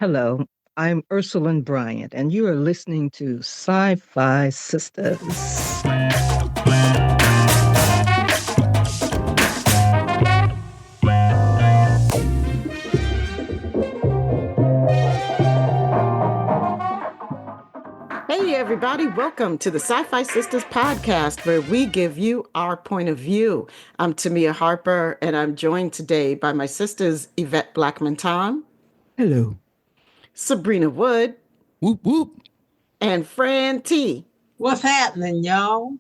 Hello, I'm Ursaline Bryant, and you are listening to SyFy Sistas. Hey, everybody, welcome to the SyFy Sistas podcast, where we give you our point of view. I'm Tamia Harper, and I'm joined today by my sisters, Yvette Blackman-Tom. Hello. Sabrina Wood. Whoop, whoop. And Fran T. What's happening, y'all?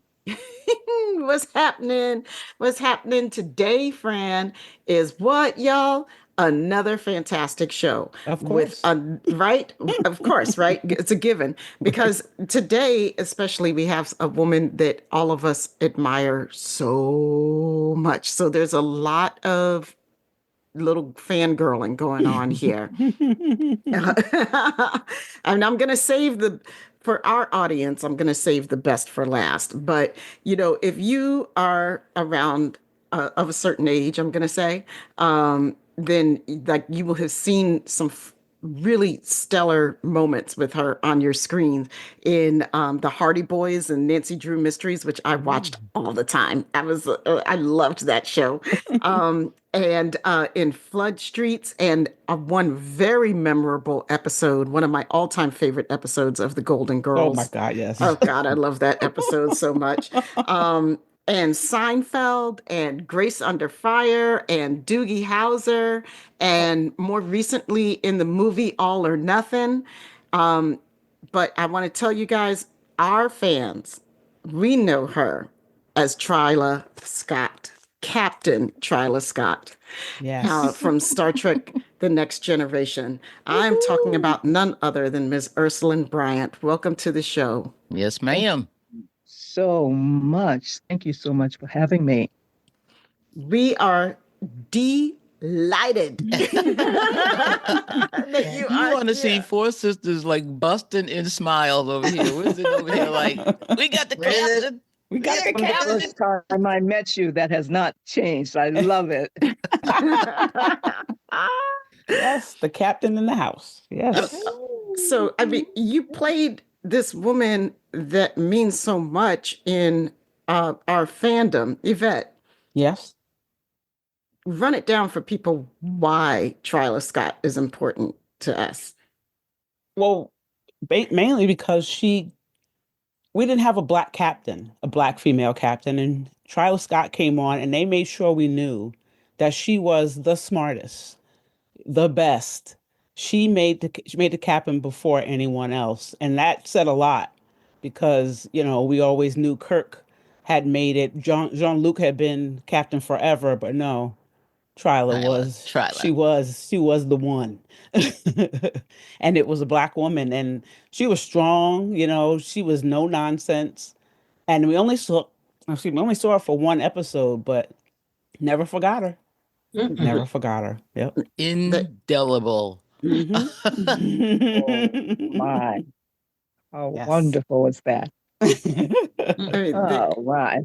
What's happening? What's happening today, Fran, is what, y'all? Another fantastic show. Of course. Right? Of course, right? It's a given. Because today, especially, we have a woman that all of us admire so much. So there's a lot of little fangirling going on here. And I'm going to save for our audience, I'm going to save the best for last. But, if you are around of a certain age, I'm going to say, then like you will have seen some really stellar moments with her on your screen in the Hardy Boys and Nancy Drew Mysteries, which I watched all the time. I loved that show. And in Flood Streets, and one very memorable episode, one of my all-time favorite episodes of The Golden Girls. Oh my God, yes. Oh God, I love that episode so much. And Seinfeld, and Grace Under Fire, and Doogie Howser, and more recently in the movie All or Nothing. But I want to tell you guys, our fans, we know her as Tryla Scott, Captain Tryla Scott. Yes. From Star Trek The Next Generation. I'm talking about none other than Ms. Ursaline Bryant. Welcome to the show. Yes, ma'am. So much. Thank you so much for having me. We are delighted that You want to see four sisters like busting in smiles over here. What is it over here? Like, we got the captain. We got the From the captain. first time I met you, that has not changed. I love it. Yes, the captain in the house. Yes. So, I mean, you played this woman that means so much in our fandom. Yvette. Yes. Run it down for people why Tryla Scott is important to us. Well, mainly because we didn't have a black female captain, and Tryla Scott came on, and they made sure we knew that she was the smartest, the best. She made the captain before anyone else, and that said a lot because we always knew Kirk had made it. Jean-Luc had been captain forever, but no, Tryla was. She was the one. And it was a black woman, and she was strong. She was no nonsense, and we only saw her for one episode, but never forgot her. Mm-hmm. Never forgot her. Yep. Indelible. Oh, my. How Yes. wonderful is that? I mean, Oh, my.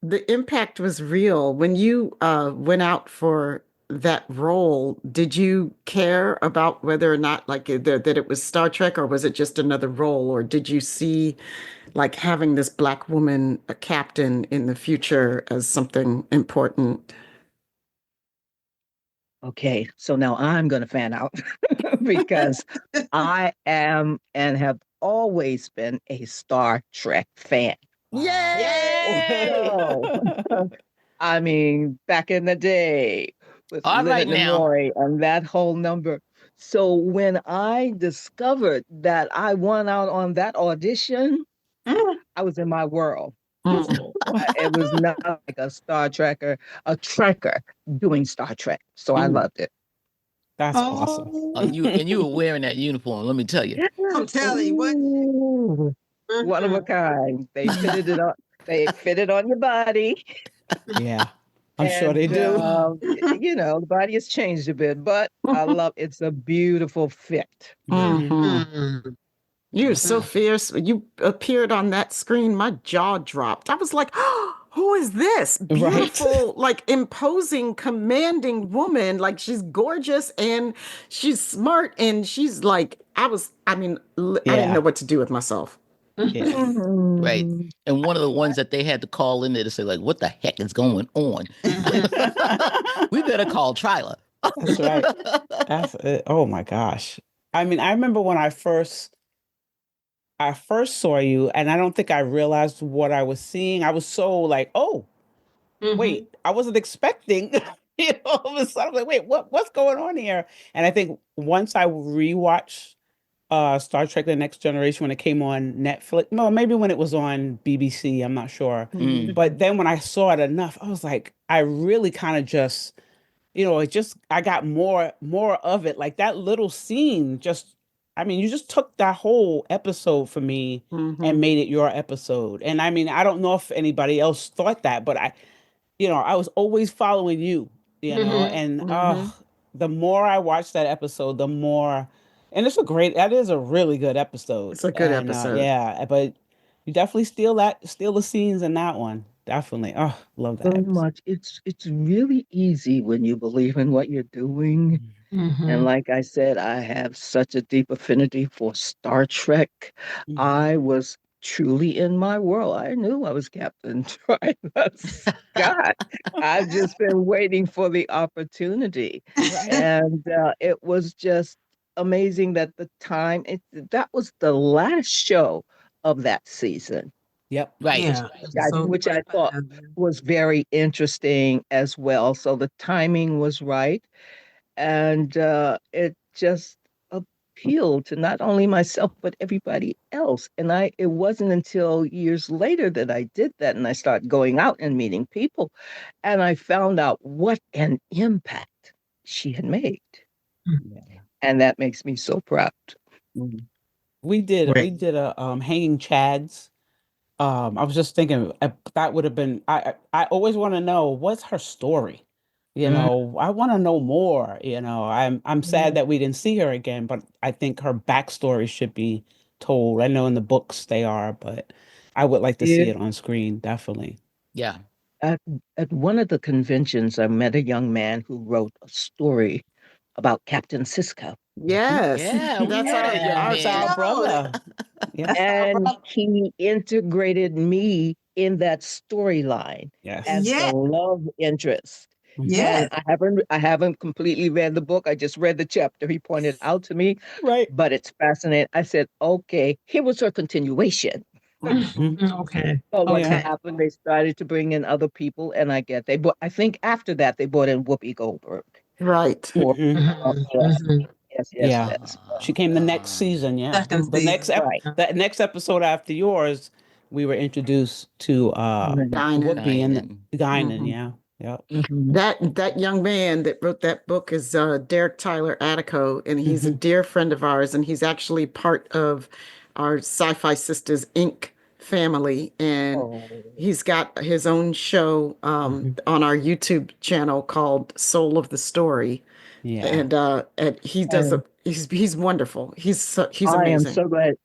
the impact was real. When you went out for that role, did you care about whether or not that it was Star Trek, or was it just another role? Or did you see like having this black woman, a captain in the future, as something important? Okay, so now I'm going to fan out because I am and have always been a Star Trek fan. Yay! So, I mean, back in the day with All right Leonard now. Nimoy and that whole number. So when I discovered that I won out on that audition, I was in my world. It was not like a Star Trekker, a Trekker doing Star Trek. So I loved it. That's awesome. You were wearing that uniform, let me tell you. I'm telling you what. Ooh, one of a kind. They fitted it on. They fit it on your body. Yeah, I'm sure they do. The body has changed a bit, but I love. It's a beautiful fit. Mhm. You're so fierce. When you appeared on that screen, my jaw dropped. I was like, oh, who is this beautiful, like imposing, commanding woman? Like she's gorgeous and she's smart and she's like, I didn't know what to do with myself. Yeah. Right. And one of the ones that they had to call in there to say, like, what the heck is going on? We better call Tryla. That's right. That's it. Oh my gosh. I mean, I remember when I first saw you, and I don't think I realized what I was seeing. I was so like, oh, wait, I wasn't expecting. All of a sudden, I'm like, wait, what's going on here? And I think once I rewatched Star Trek: The Next Generation when it came on Netflix, no, maybe when it was on BBC, I'm not sure. But then when I saw it enough, I was like, I really kind of just, I got more of it. Like that little scene just, I mean, you just took that whole episode for me and made it your episode. And I mean, I don't know if anybody else thought that, but I was always following you, and the more I watched that episode, the more, and that is a really good episode. It's a good episode. Yeah, but you definitely steal the scenes in that one. Definitely. Oh, love that. So much. It's really easy when you believe in what you're doing. And like I said, I have such a deep affinity for Star Trek. I was truly in my world. I knew I was Captain Tryla Scott. I've just been waiting for the opportunity. And it was just amazing that that was the last show of that season. Yep. Right. Yeah. Which I thought was very interesting as well. So the timing was right. And it just appealed to not only myself, but everybody else. And it wasn't until years later that I did that and I started going out and meeting people. And I found out what an impact she had made. And that makes me so proud. We did a Hanging Chads. I was just thinking that would have been, I always want to know what's her story. I want to know more. I'm sad that we didn't see her again, but I think her backstory should be told. I know in the books they are, but I would like to see it on screen, definitely. Yeah. At one of the conventions, I met a young man who wrote a story about Captain Sisko. Yes. Yeah, That's our brother. And he integrated me in that storyline as the love interest. Yeah. And I haven't completely read the book. I just read the chapter he pointed out to me. Right. But it's fascinating. I said, okay, here was her continuation. Okay. So what happened? They started to bring in other people, and I think after that they brought in Whoopi Goldberg. Right. Yes. She came the next season. Yeah. The next episode after yours, we were introduced to Whoopi and Guinan. Yeah. Yep. That young man that wrote that book is Derek Tyler Attico, and he's a dear friend of ours, and he's actually part of our SyFy Sistas Inc. family, and he's got his own show on our YouTube channel called Soul of the Story. Yeah, and he does he's wonderful. He's amazing. I am so glad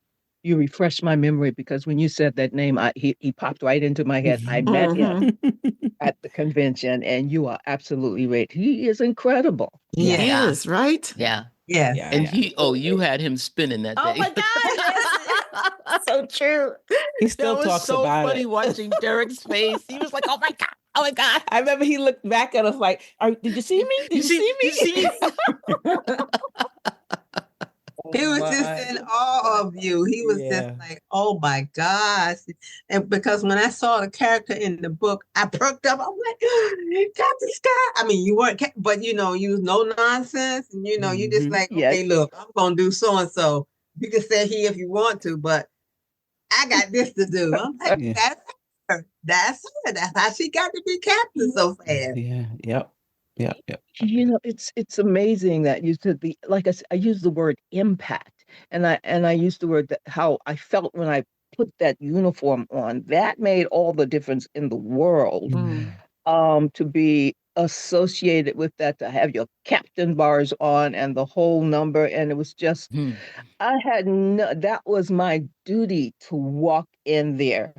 you refreshed my memory, because when you said that name, he popped right into my head. I met him at the convention, and you are absolutely right. He is incredible. He is, right? Yeah. Yeah. And you had him spinning that day. Oh my God. So true. He still talks about it. So funny watching Derek's face. He was like, oh my God. Oh my God. I remember he looked back at us like, did you see me? Did you see me? He was just in awe of you. He was just like, oh my gosh. And because when I saw the character in the book, I perked up. I'm like, Captain Scott. I mean, you weren't, but you was no nonsense. And you just like, okay, look, I'm going to do so-and-so. You can say he if you want to, but I got this to do. I'm like, that's her. That's her. That's how she got to be captain so fast. Yeah. Yep. Yeah. It's amazing that you said like I used the word impact, and I used the word how I felt when I put that uniform on. That made all the difference in the world. To be associated with that, to have your captain bars on and the whole number, and it was just that was my duty to walk in there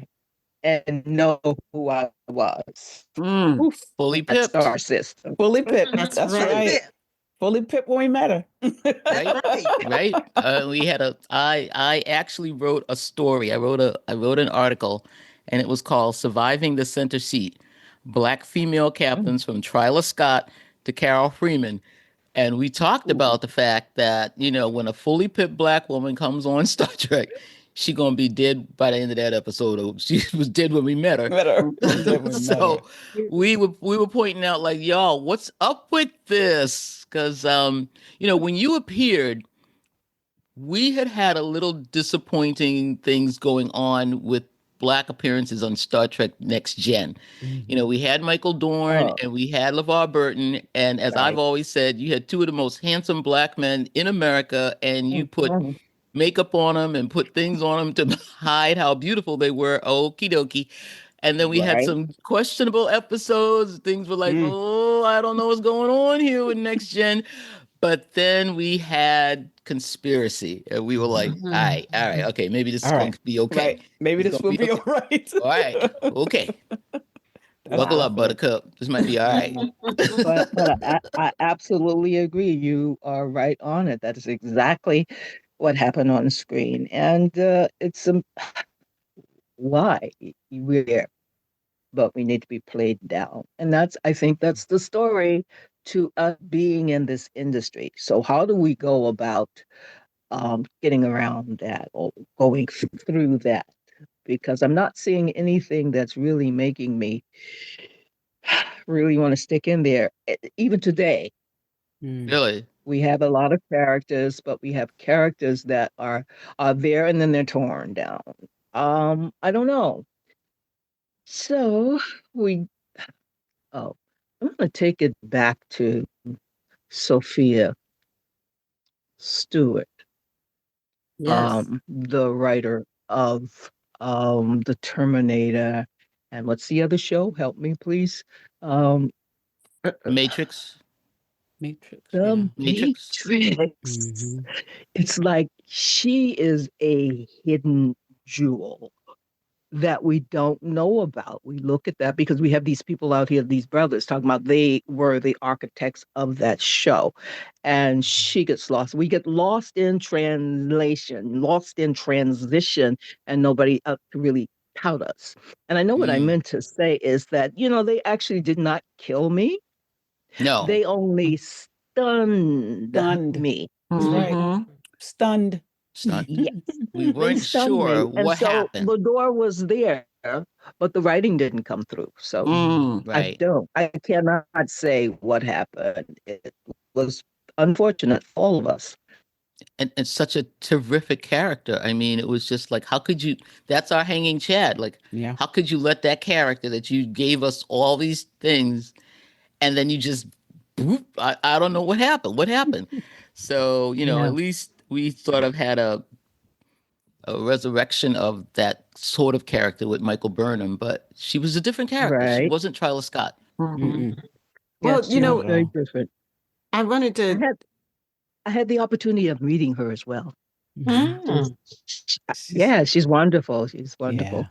and know who I was. Mm. Fully That pipped. star system. Fully pipped. That's That's right. right. Fully pipped when we met her. Right, right. We had a. I actually wrote a story. I wrote an article, and it was called "Surviving the Center Seat: Black Female Captains from Tryla Scott to Carol Freeman." And we talked about the fact that, when a fully pipped Black woman comes on Star Trek, she gonna be dead by the end of that episode. Or she was dead when we met her. Met her. Dead when we met So her. we were pointing out, like, y'all, what's up with this? Because when you appeared, we had a little disappointing things going on with Black appearances on Star Trek Next Gen. We had Michael Dorn and we had LeVar Burton. And as I've always said, you had two of the most handsome Black men in America, and you put makeup on them and put things on them to hide how beautiful they were. Okie dokie. And then we had some questionable episodes. Things were like, oh, I don't know what's going on here with Next Gen. But then we had Conspiracy, and we were like, all right, okay, maybe this is going to be okay. Right. Maybe this will be all right. All right, okay. Buckle up, Buttercup. This might be all right. But I absolutely agree. You are right on it. That is exactly what happened on the screen. And it's why we're there, but we need to be played down. And I think that's the story to us being in this industry. So how do we go about getting around that or going through that? Because I'm not seeing anything that's really making me really want to stick in there. Even today, Really, we have a lot of characters, but we have characters that are there and then they're torn down. I don't know. So I'm going to take it back to Sophia Stewart, the writer of The Terminator, and what's the other show? Help me, please. Matrix. The Matrix. It's like she is a hidden jewel that we don't know about. We look at that because we have these people out here, these brothers, talking about they were the architects of that show. And she gets lost. We get lost in translation, lost in transition, and nobody really tout us. And I know what I meant to say is that, they actually did not kill me. No. They only stunned me. Right. Stunned. Yes. We weren't sure what happened. The door was there, but the writing didn't come through. So I cannot say what happened. It was unfortunate for all of us. And such a terrific character. I mean, it was just like, how could you, that's our hanging Chad. Like, how could you let that character that you gave us all these things, and then you just, I don't know what happened. What happened? So, at least we sort of had a resurrection of that sort of character with Michael Burnham, but she was a different character. She wasn't Tryla Scott. Well, very different. I wanted to. I had the opportunity of meeting her as well. Yeah, she's wonderful. She's wonderful.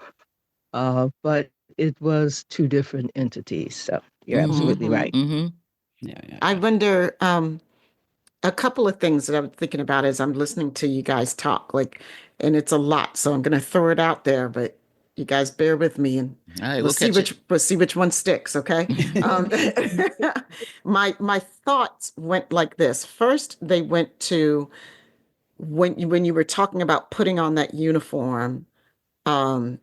But it was two different entities. So you're absolutely right. I wonder. A couple of things that I'm thinking about as I'm listening to you guys talk, and it's a lot, so I'm going to throw it out there, but you guys bear with me, and we'll see which one sticks. Okay. My thoughts went like this. First, they went to when you were talking about putting on that uniform, and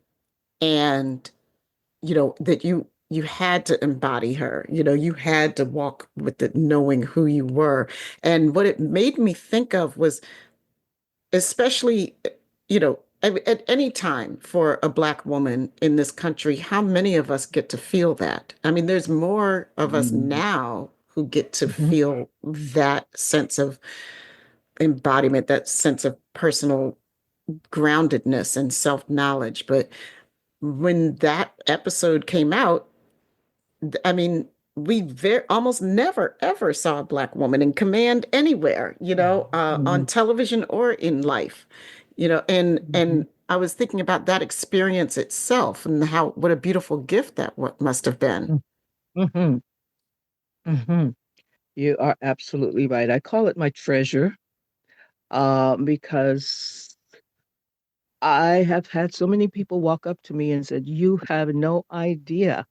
that you had to embody her, you had to walk with it, knowing who you were. And what it made me think of was, especially, at any time for a Black woman in this country, how many of us get to feel that? I mean, there's more of us now who get to feel that sense of embodiment, that sense of personal groundedness and self-knowledge. But when that episode came out, I mean, we almost never, ever saw a Black woman in command anywhere, on television or in life, and I was thinking about that experience itself and what a beautiful gift that must have been. Mm-hmm. Mm-hmm. You are absolutely right. I call it my treasure, because I have had so many people walk up to me and said, "You have no idea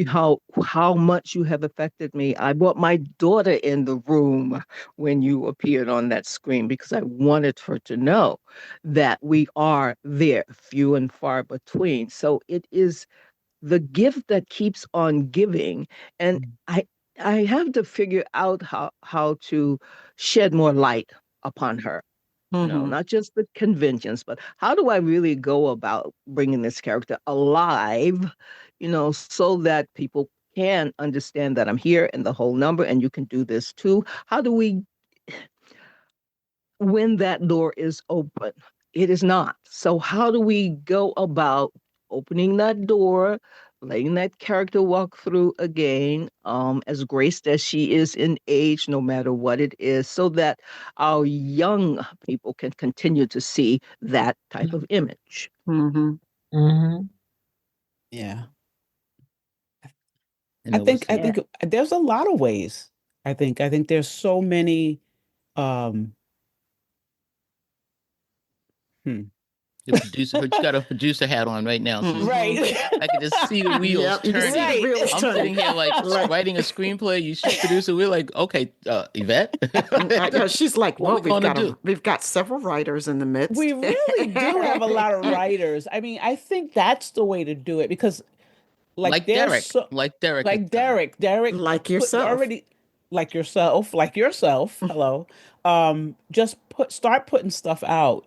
how much you have affected me. I brought my daughter in the room when you appeared on that screen because I wanted her to know that we are there, few and far between." So it is the gift that keeps on giving, and I have to figure out how to shed more light upon her. Mm-hmm. Not just the conventions, but how do I really go about bringing this character alive, so that people can understand that I'm here in the whole number and you can do this too? How do we, when that door is open? It is not. So, how do we go about opening that door, letting that character walk through again, as graced as she is in age, no matter what it is, so that our young people can continue to see that type of image? Mm-hmm. Mm-hmm. Yeah. And I it was, think there's a lot of ways. I think there's so many the producer, but you got a producer hat on right now. So right. I can just see the wheels Yep, you can turning. see the wheels I'm turning. sitting here like writing a screenplay. You should producer. We're like, okay, Yvette. She's like, What well, we've got several writers in the midst. We really do have a lot of writers. I mean, I think that's the way to do it because like there's Derek, like Derek, Derek, like yourself. like yourself. Hello. Just start putting stuff out,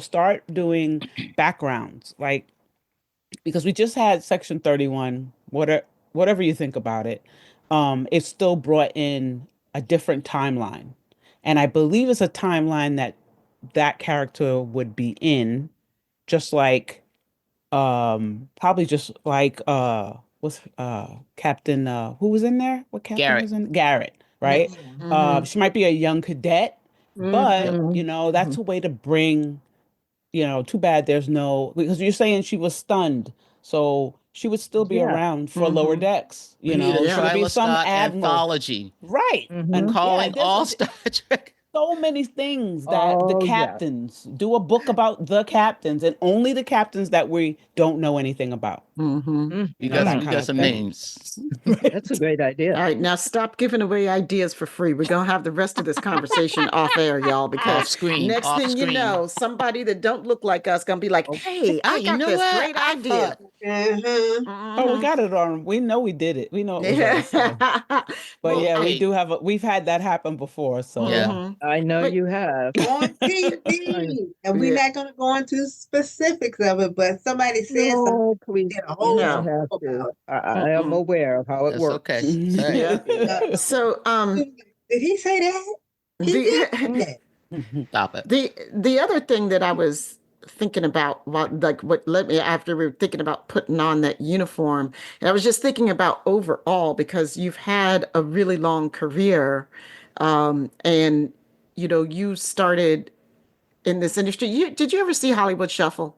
start doing backgrounds, like, because we just had Section 31, whatever you think about it. It still brought in a different timeline. And I believe it's a timeline that character would be in, just like probably just like what's Captain who was in there? What captain Garrett. was in? Garrett, right? Mm-hmm. She might be a young cadet, but Mhm. that's a way to bring, too bad there's no, because you're saying she was stunned. So she would still be Yeah. around for lower decks, We need a She would be Tryla some Scott admiral. anthology. Right. Mhm. Calling there's all Star Trek. so many things that the Oh, yeah. captains do, a book about the captains and only the captains that we don't know anything about. Mm-hmm. You That got kind of some thing. names. That's a great idea. All right, now stop giving away ideas for free. We're gonna have the rest of this conversation off air, y'all, because Off screen. next thing you know, somebody that don't look like us gonna be like, "Hey, I you got know this what? great idea." Oh, we got it on. We know we did it. We know it was us. So. But Well, yeah, hey. we've had that happen before. So Yeah. I know But- you have. On TV, and we're Yeah. not going to go into specifics of it, but somebody said something. No, please, Did a you whole don't No. have show to. about I am Mm-mm. aware of how it That's works. okay. All right. Yeah. So, Did he say that? He did say the that. Stop it. the other thing that I was thinking about, what led me after we were thinking about putting on that uniform, and I was just thinking about overall, because you've had a really long career, and you started in this industry. Did you ever see Hollywood Shuffle?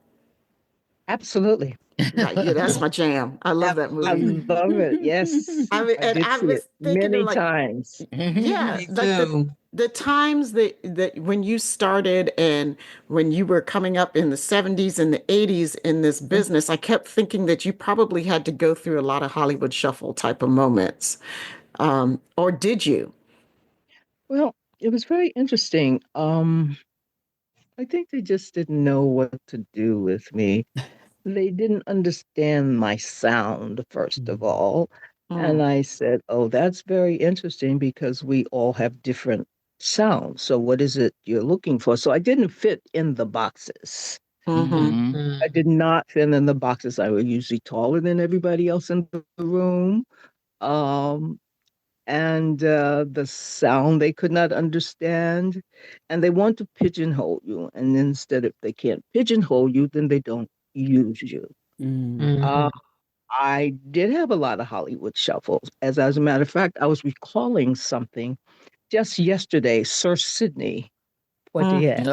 Absolutely. Right, yeah, that's my jam. I love that I movie. love it. Yes. I mean, I and did I see it was thinking of many like, times. yeah, Me like too. the times that when you started and when you were coming up in the 70s and the 80s in this business, I kept thinking that you probably had to go through a lot of Hollywood Shuffle type of moments. Or did you? Well, it was very interesting. I think they just didn't know what to do with me. They didn't understand my sound, first of all. And Mm, I said, "Oh, that's very interesting because we all have different sounds. So, what is it you're looking for?" So, I didn't fit in the boxes. mm-hmm, I did not fit in the boxes. I was usually taller than everybody else in the room. Um, and the sound they could not understand. And they want to pigeonhole you. And instead, if they can't pigeonhole you, then they don't use you. Uh, I did have a lot of Hollywood shuffles. As a matter of fact, I was recalling something just yesterday. Sir Sidney Portier.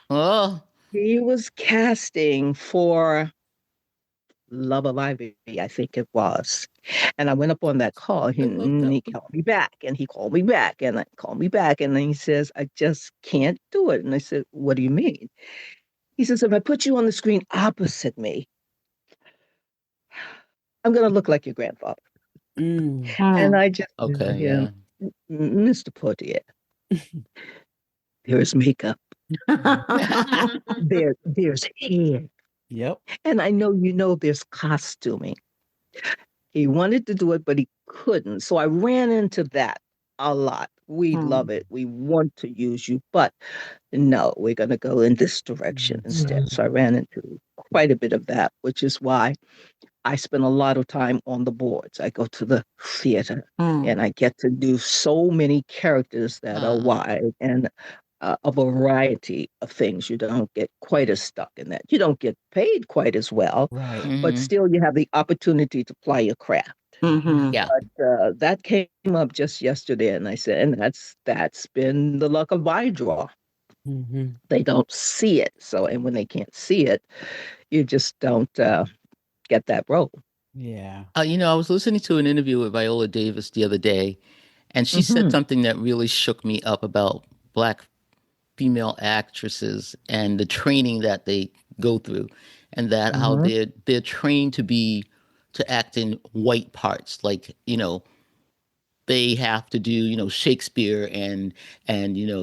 Oh. He was casting for Love of Ivy, I think it was. And I went up on that call. He called me back and he called me back and I called me back. And then he says, I just can't do it. And I said, what do you mean? He says, if I put you on the screen opposite me, I'm going to look like your grandfather. And I just said to him, Mr. Portier, there's makeup. There's hair. Yep. And I know there's costuming. He wanted to do it, but he couldn't. So I ran into that a lot. We love it. We want to use you, but no, we're going to go in this direction instead. So I ran into quite a bit of that, which is why I spend a lot of time on the boards. I go to the theater and I get to do so many characters that are wide and a variety of things. You don't get quite as stuck in that. You don't get paid quite as well, but still you have the opportunity to play your craft. Yeah. But that came up just yesterday, and I said, and that's been the luck of my draw. They don't see it, and when they can't see it, you just don't get that role. Yeah. I was listening to an interview with Viola Davis the other day, and she said something that really shook me up about Black female actresses and the training that they go through, and that how they're trained to act in white parts, like they have to do Shakespeare and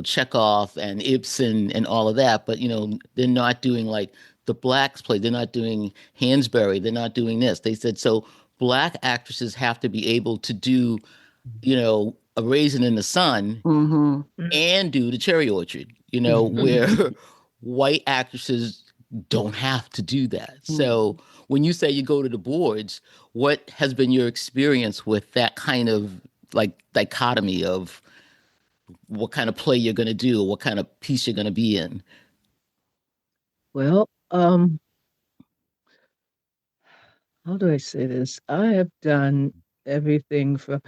Chekhov and Ibsen and all of that, but they're not doing like the Blacks play. They're not doing Hansberry. They're not doing this. They said so. Black actresses have to be able to do A Raisin in the Sun and do The Cherry Orchard. Where white actresses don't have to do that. So when you say you go to the boards, what has been your experience with that kind of like dichotomy of what kind of play you're going to do, what kind of piece you're going to be in? Well, how do I say this? I have done everything from,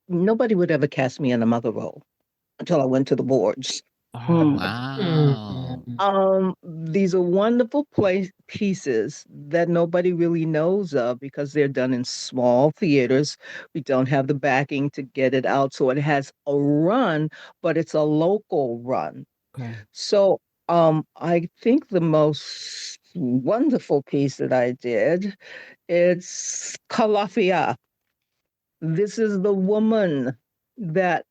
nobody would ever cast me in a mother role until I went to the boards. Wow. These are wonderful pieces that nobody really knows of because they're done in small theaters. We don't have the backing to get it out. So it has a run, but it's a local run. Okay. So I think the most wonderful piece that I did, it's Calafia. This is the woman that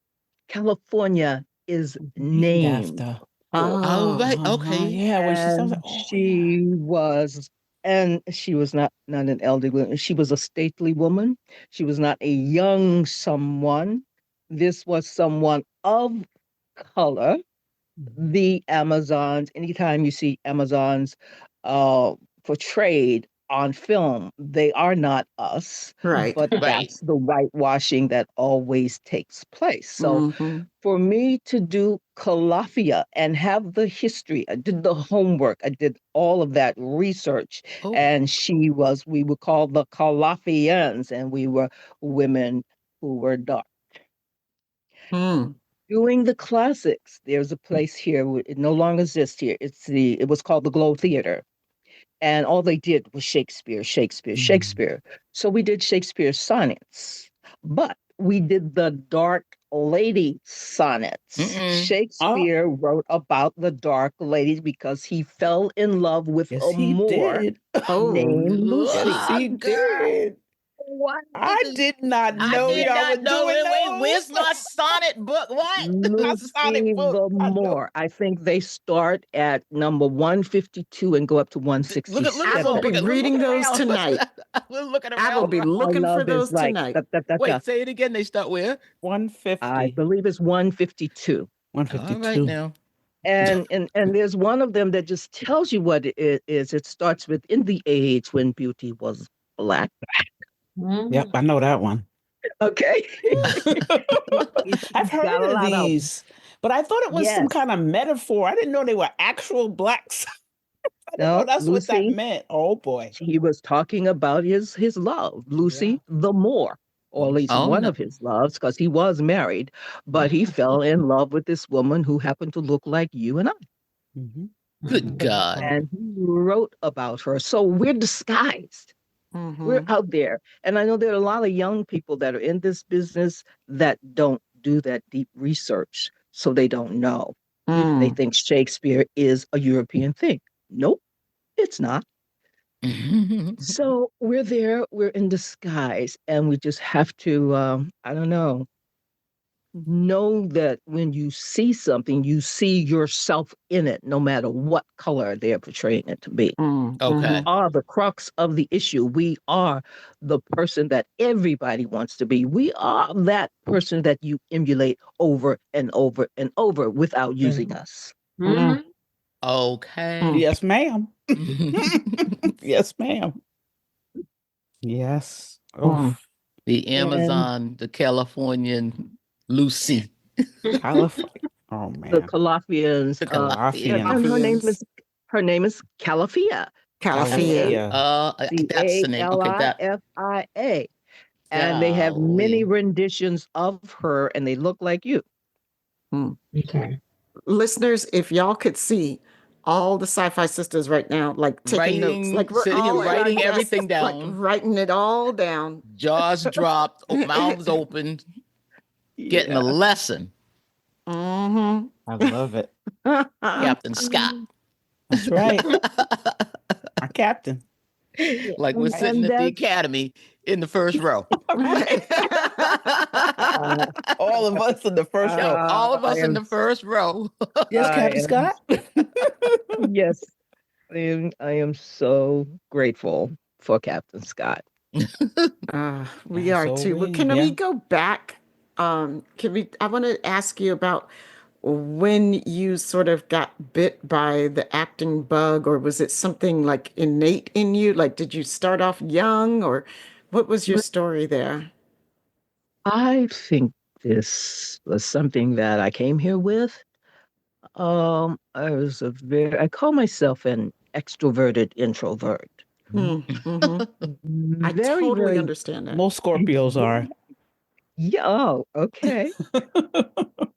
California is named after. Oh, right. Okay. Yeah, when she was, and she was not an elderly woman. She was a stately woman. She was not a young someone. This was someone of color. The Amazons, anytime you see Amazons portrayed on film, they are not us. Right. But that's the whitewashing that always takes place. So for me to do Calafia and have the history, I did the homework, I did all of that research, and we were called the Calafians, and we were women who were dark. Doing the classics, there's a place here, it no longer exists here. It was called the Globe Theater. And all they did was Shakespeare. So we did Shakespeare's sonnets, but we did the Dark Lady sonnets. Shakespeare wrote about the Dark Ladies because he fell in love with a Moor named Lucy. Yes, he did. What? I did not know y'all were doing those. Where's my sonnet book? What? Lucy the Moor. I think they start at number 152 and go up to 167. I will be reading those tonight. We're looking I will be looking for those tonight. Wait, say it again. They start where? 150. I believe it's 152. 152. All right now. And there's one of them that just tells you what it is. It starts with in the age when beauty was black. Yep, I know that one. Okay. I've heard of these, but I thought it was some kind of metaphor. I didn't know they were actual blacks. No, that's Lucy, what that meant. Oh boy. He was talking about his love, Lucy the Moor. or at least Oh one no. of his loves, because he was married, but he fell in love with this woman who happened to look like you and I. Mhm. Good God. And he wrote about her. So we're disguised. We're out there. And I know there are a lot of young people that are in this business that don't do that deep research. So they don't know. They think Shakespeare is a European thing. Nope, it's not. So we're there, we're in disguise, and we just have to, I don't know that when you see something, you see yourself in it, no matter what color they're portraying it to be. Okay. We are the crux of the issue. We are the person that everybody wants to be. We are that person that you emulate over and over and over without using us. Okay. Yes, ma'am. Yes, ma'am. Yes. Oh, The And Amazon, the Californian Lucy. California. Oh the man. Calafians, The Calafian. and Calafians. her name is Calafia. Calafia. That's the name. Okay, that. Califia. And they have many Golly. renditions of her, and they look like you. Okay. Listeners, if y'all could see all the SyFy sisters right now, like taking notes, Writing, like we're sitting here all at our writing desks, everything like down, writing it all down. jaws dropped, mouths open, getting a Yeah. lesson. Mm-hmm. I love it. Captain Scott. That's right. Our captain. Like we're sitting And at the that's academy in the first row. All of us in the first row. All of I us in am, the first row. Yes, I Captain am, Scott. yes, I am so grateful for Captain Scott. We And are so too. Well, we, can yeah. we go back? I want to ask you about when you sort of got bit by the acting bug, or was it something like innate in you? Like, did you start off young, or what was your story there? I think this was something that I came here with. I call myself an extroverted introvert. I Very, totally very, understand that. Most Scorpios are. yeah, oh, okay.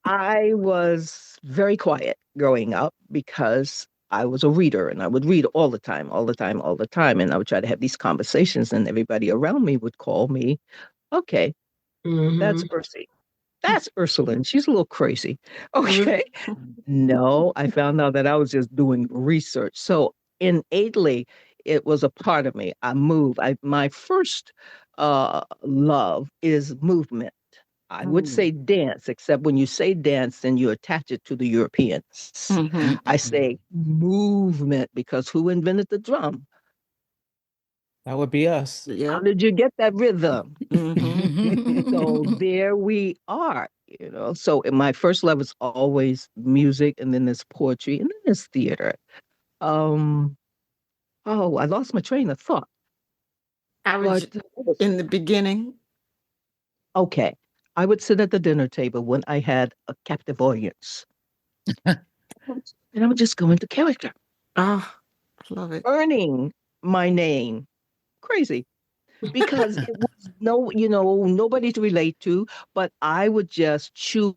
I was very quiet growing up because I was a reader and I would read all the time, all the time, all the time. And I would try to have these conversations, and everybody around me would call me, okay, that's Ursie. That's Ursuline. She's a little crazy. Okay. No, I found out that I was just doing research. So innately, it was a part of me. I move. My first love is movement. I would say dance, except when you say dance, then you attach it to the Europeans. I say movement because who invented the drum? That would be us. How did you get that rhythm? Mm-hmm. So there we are, So my first love is always music, and then there's poetry, and then there's theater. Um, oh, I lost my train of thought. I was But in the beginning. okay, I would sit at the dinner table when I had a captive audience, and I would just go into character, Oh, I love it. earning my name. Crazy. Because it was nobody to relate to, but I would just choose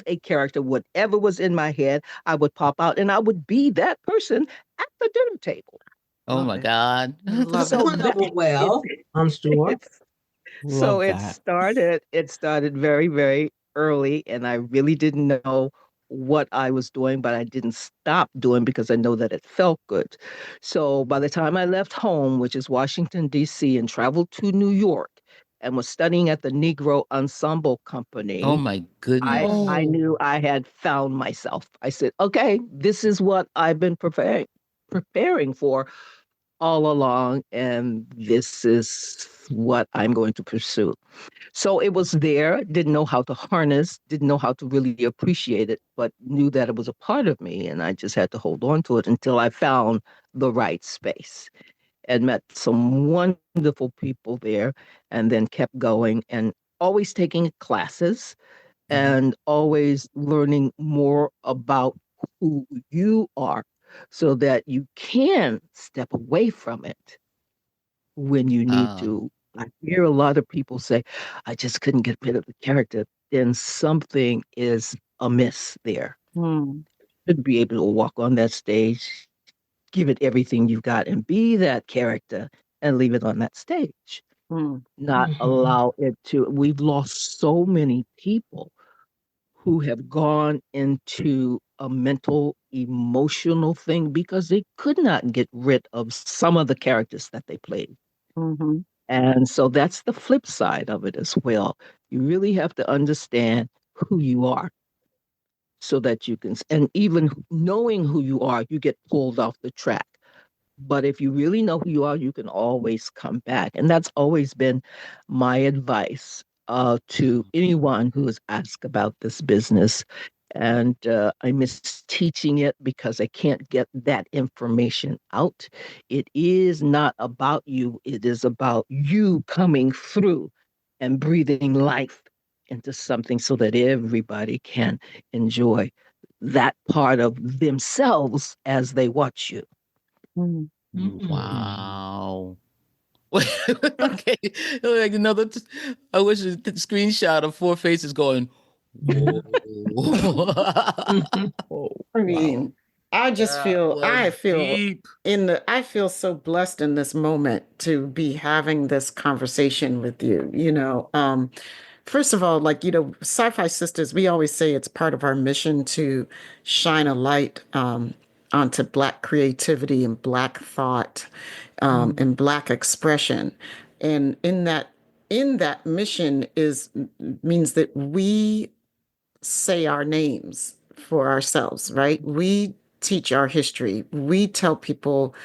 a character, whatever was in my head, I would pop out and I would be that person at the dinner table. Oh my God. Love So it. Well, I'm sure. Love it that. started very, very early, and I really didn't know what I was doing, but I didn't stop doing because I know that it felt good. So by the time I left home, which is Washington, D.C., and traveled to New York and was studying at the Negro Ensemble Oh Company, my I goodness. I knew I had found myself. I said, okay, this is what I've been preparing for all along, and this is what I'm going to pursue. So it was there, didn't know how to harness, didn't know how to really appreciate it, but knew that it was a part of me. And I just had to hold on to it until I found the right space and met some wonderful people there, and then kept going and always taking classes and always learning more about who you are so that you can step away from it when you need Um, to I hear a lot of people say, I just couldn't get rid of the character. Then something is amiss there. Mm. You should be able to walk on that stage, give it everything you've got, and be that character and leave it on that stage. Mm. Not allow it to. We've lost so many people who have gone into a mental, emotional thing because they could not get rid of some of the characters that they played. Mm-hmm. And so that's the flip side of it as well. You really have to understand who you are so that you can, and even knowing who you are, you get pulled off the track. But if you really know who you are, you can always come back. And that's always been my advice to anyone who has asked about this business. And I miss teaching it because I can't get that information out. It is not about you, it is about you coming through and breathing life into something so that everybody can enjoy that part of themselves as they watch you. Mm. Wow. Okay. Like another, I wish a screenshot of Four Faces going, whoa. I mean, I just feel, I feel deep. I feel so blessed in this moment to be having this conversation with you. First of all, like, SyFy Sistas, we always say it's part of our mission to shine a light onto Black creativity and Black thought and Black expression. And in that mission means that we say our names for ourselves, right? We teach our history. We tell people,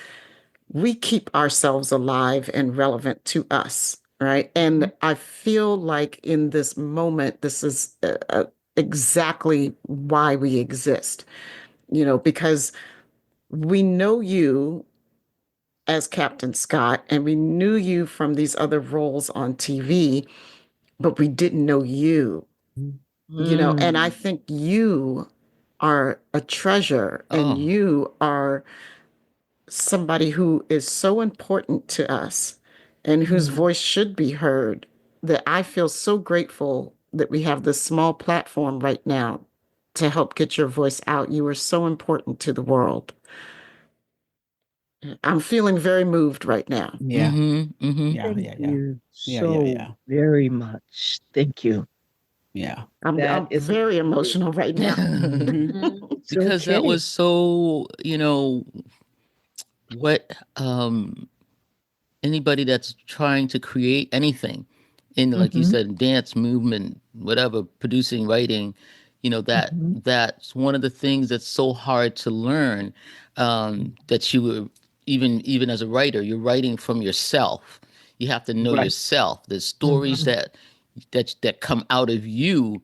we keep ourselves alive and relevant to us, right? And I feel like in this moment, this is exactly why we exist, because we know you as Captain Scott, and we knew you from these other roles on TV, but we didn't know you, and I think you are a treasure, and you are somebody who is so important to us and whose voice should be heard, that I feel so grateful that we have this small platform right now to help get your voice out. You are so important to the world. I'm feeling very moved right now. Yeah. Yeah. Thank Yeah. you Yeah. so very much. Thank you. Yeah. I'm Is very emotional right now. Because that was so, what anybody that's trying to create anything in, like you said, dance, movement, whatever, producing, writing, that's one of the things that's so hard to learn, that you were, even as a writer, you're writing from yourself. You have to know yourself. There's stories that come out of you,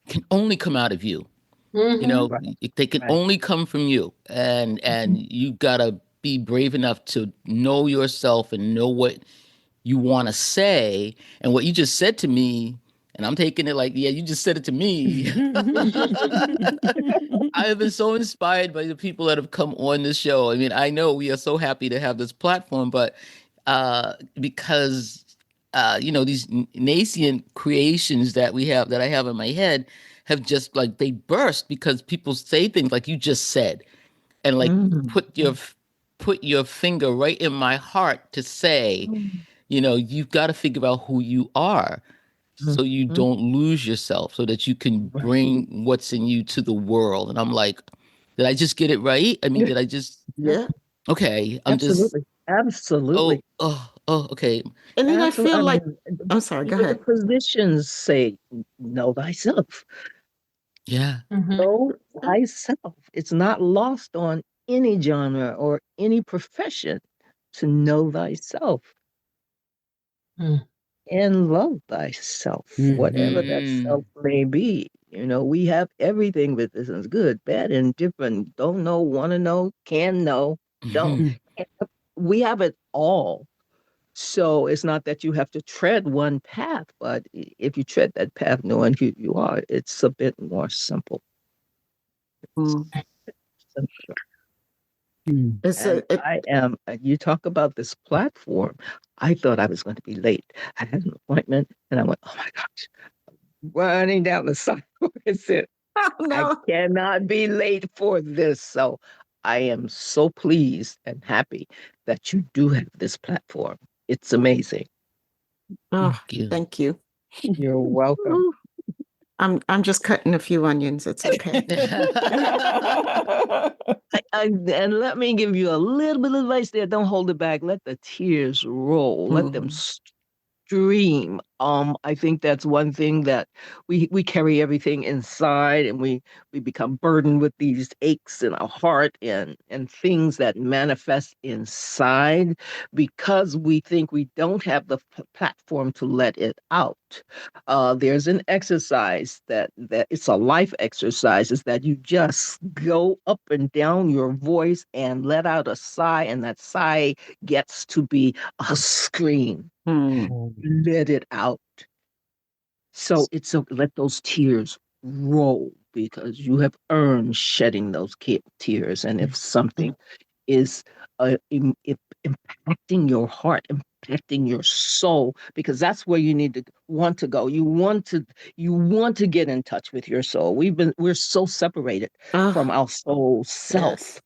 can only come out of you. They can only come from you, and you gotta be brave enough to know yourself and know what you want to say. And what you just said to me, and I'm taking it like, yeah, you just said it to me. I have been so inspired by the people that have come on this show. I mean, I know we are so happy to have this platform, but because these nascent creations that I have in my head have just, like, they burst because people say things like you just said, and like put your finger right in my heart to say, you've got to figure out who you are so you don't lose yourself, so that you can bring what's in you to the world. And I'm like, did I just get it right? I mean, did I just? Yeah. Okay. Absolutely. Okay. And then I feel like, I'm sorry, go ahead. The physicians say, know thyself. Yeah. Know thyself. It's not lost on any genre or any profession to know thyself and love thyself, whatever that self may be. We have everything with this. It's good, bad, and different. Don't know, want to know, can know, don't. We have it all. So it's not that you have to tread one path, but if you tread that path knowing who you are, it's a bit more simple. I am, you talk about this platform. I thought I was going to be late. I had an appointment and I went, oh my gosh, running down the sidewalk. I said, Oh, no. I cannot be late for this. So I am so pleased and happy that you do have this platform. It's amazing. Oh, thank you. You're welcome. I'm just cutting a few onions. It's okay. And let me give you a little bit of advice there. Don't hold it back. Let the tears roll. Let them stream. I think that's one thing that we carry everything inside, and we become burdened with these aches in our heart and things that manifest inside because we think we don't have the platform to let it out. There's an exercise that it's a life exercise, is that you just go up and down your voice and let out a sigh, and that sigh gets to be a scream. Let it out. So let those tears roll, because you have earned shedding those tears. And if something is impacting your heart, impacting your soul, because that's where you want to go. You want to get in touch with your soul. We're so separated from our soul self.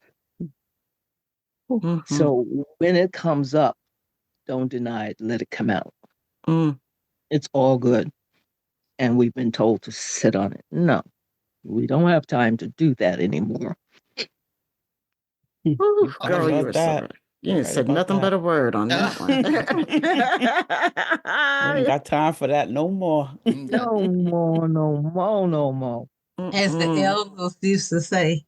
Yes. So when it comes up, don't deny it. Let it come out. It's all good. And we've been told to sit on it. No, we don't have time to do that anymore. Girl, you were so you ain't said nothing but a word on that one. I ain't got time for that no more. No more, no more, no more. As the elders used to say,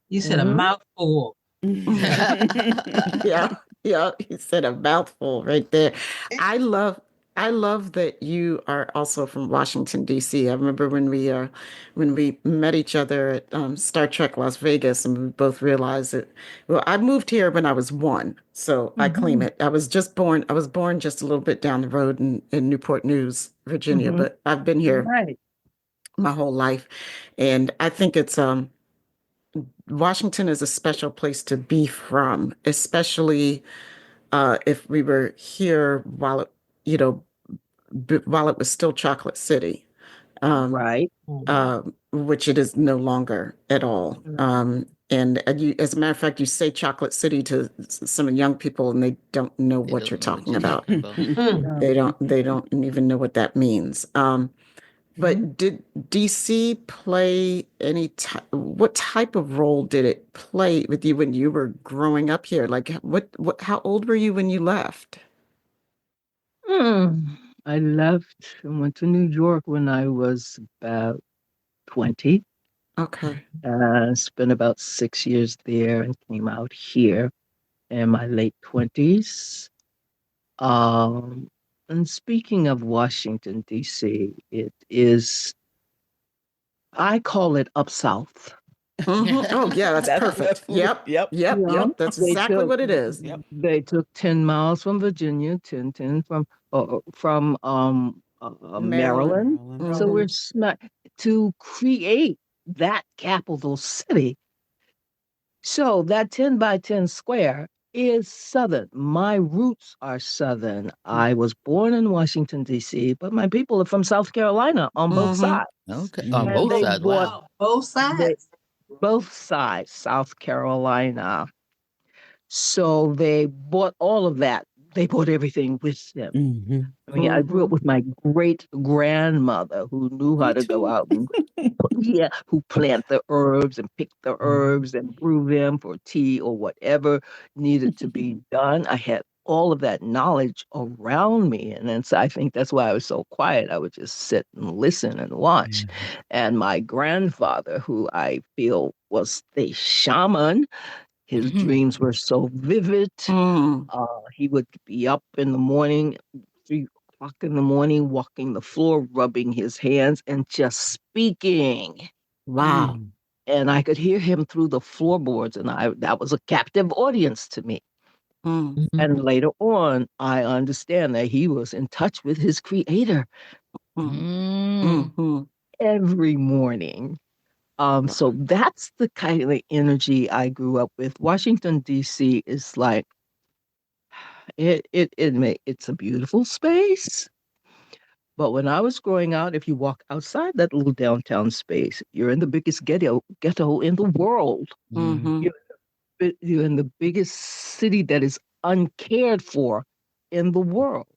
you said a mouthful. Yeah, you said a mouthful right there. I love that you are also from Washington, D.C. I remember when we met each other at Star Trek Las Vegas, and we both realized that. Well, I moved here when I was 1, so I claim it. I was born just a little bit down the road in Newport News, Virginia, but I've been here my whole life, and I think it's Washington is a special place to be from, especially if we were here while while it was still Chocolate City, which it is no longer at all. And as a matter of fact, you say Chocolate City to some young people, and they don't know what you're talking about. They don't even know what that means. But did DC play what type of role did it play with you when you were growing up here? Like how old were you when you left? I left and went to New York when I was about 20. Okay. Spent about 6 years there and came out here in my late 20s. And speaking of Washington, D.C., it is, I call it up south. Oh, yeah, that's perfect. Yep. That's exactly what it is. They took 10 miles from Virginia, 10 from Maryland. So we're to create that capital city. So that 10 by 10 square is Southern. My roots are Southern. I was born in Washington, D.C., but my people are from South Carolina on both sides. Okay. On both sides. Wow. Both sides? Both sides, South Carolina. So they bought all of that. They bought everything with them. I mean, I grew up with my great grandmother who knew how to go out and who plant the herbs and pick the herbs and brew them for tea or whatever needed to be done. I had all of that knowledge around me. And then so I think that's why I was so quiet. I would just sit and listen and watch. And my grandfather, who I feel was the shaman, his dreams were so vivid. He would be up in the morning, 3 o'clock in the morning, walking the floor, rubbing his hands and just speaking. Wow. And I could hear him through the floorboards, and that was a captive audience to me. And later on, I understand that he was in touch with his creator. Every morning, So that's the kind of energy I grew up with. Washington, D.C. is like it's a beautiful space. But when I was growing out, if you walk outside that little downtown space, you're in the biggest ghetto in the world. Mm-hmm. You're in the biggest city that is uncared for in the world.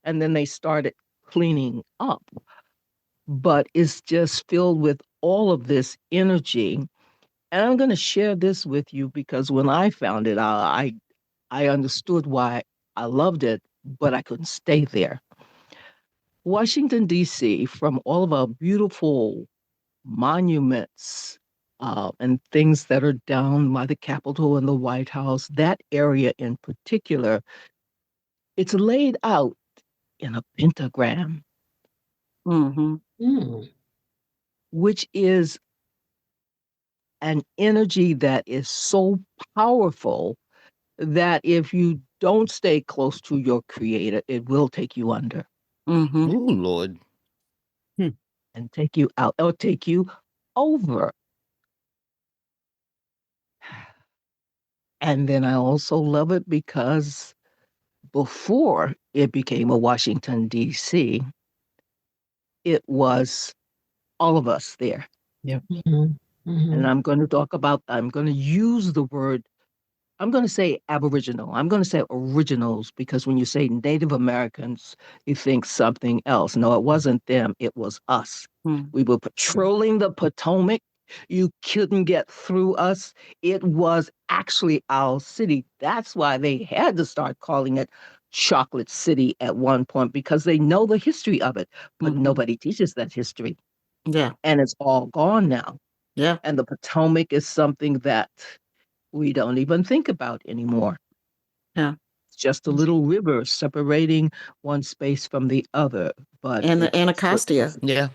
And then they started cleaning up. But it's just filled with all of this energy. And I'm going to share this with you because when I found it, I understood why I loved it, but I couldn't stay there. Washington, D.C., from all of our beautiful monuments and things that are down by the Capitol and the White House, that area in particular, it's laid out in a pentagram, which is an energy that is so powerful that if you don't stay close to your creator, it will take you under. Oh, Lord. And take you out or take you over. And then I also love it because before it became a Washington, D.C., it was all of us there. Yeah. And I'm going to use the word, I'm going to say Aboriginal. I'm going to say originals because when you say Native Americans, you think something else. No, it wasn't them. It was us. We were patrolling the Potomac. You couldn't get through us. It was actually our city. That's why they had to start calling it Chocolate City at one point because they know the history of it, but nobody teaches that history. Yeah. And it's all gone now. Yeah. And the Potomac is something that we don't even think about anymore. Yeah. It's just a little river separating one space from the other. And the Anacostia. Yeah.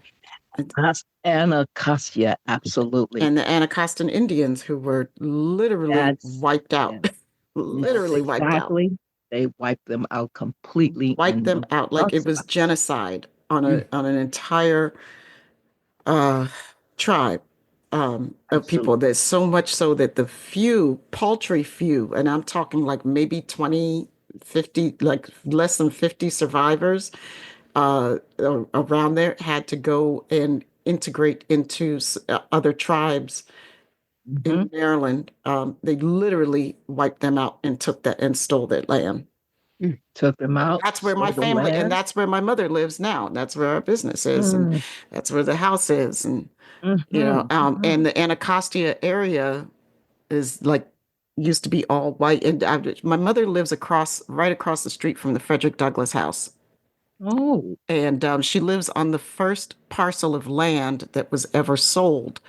Anacostia, absolutely. And the Anacostan Indians who were literally wiped out. Yes. Literally wiped out. Exactly. They wiped them out completely. Wiped them out like it was genocide on an entire tribe of people. There's so much so that the paltry few, and I'm talking like maybe 20, 50, like less than 50 survivors around there had to go and integrate into other tribes in Maryland. They literally wiped them out and took that and stole that land. Took them out. That's where my family, and that's where my mother lives now. That's where our business is, and that's where the house is, and and the Anacostia area is like used to be all white. And my mother lives right across the street from the Frederick Douglass house. Oh, and she lives on the first parcel of land that was ever sold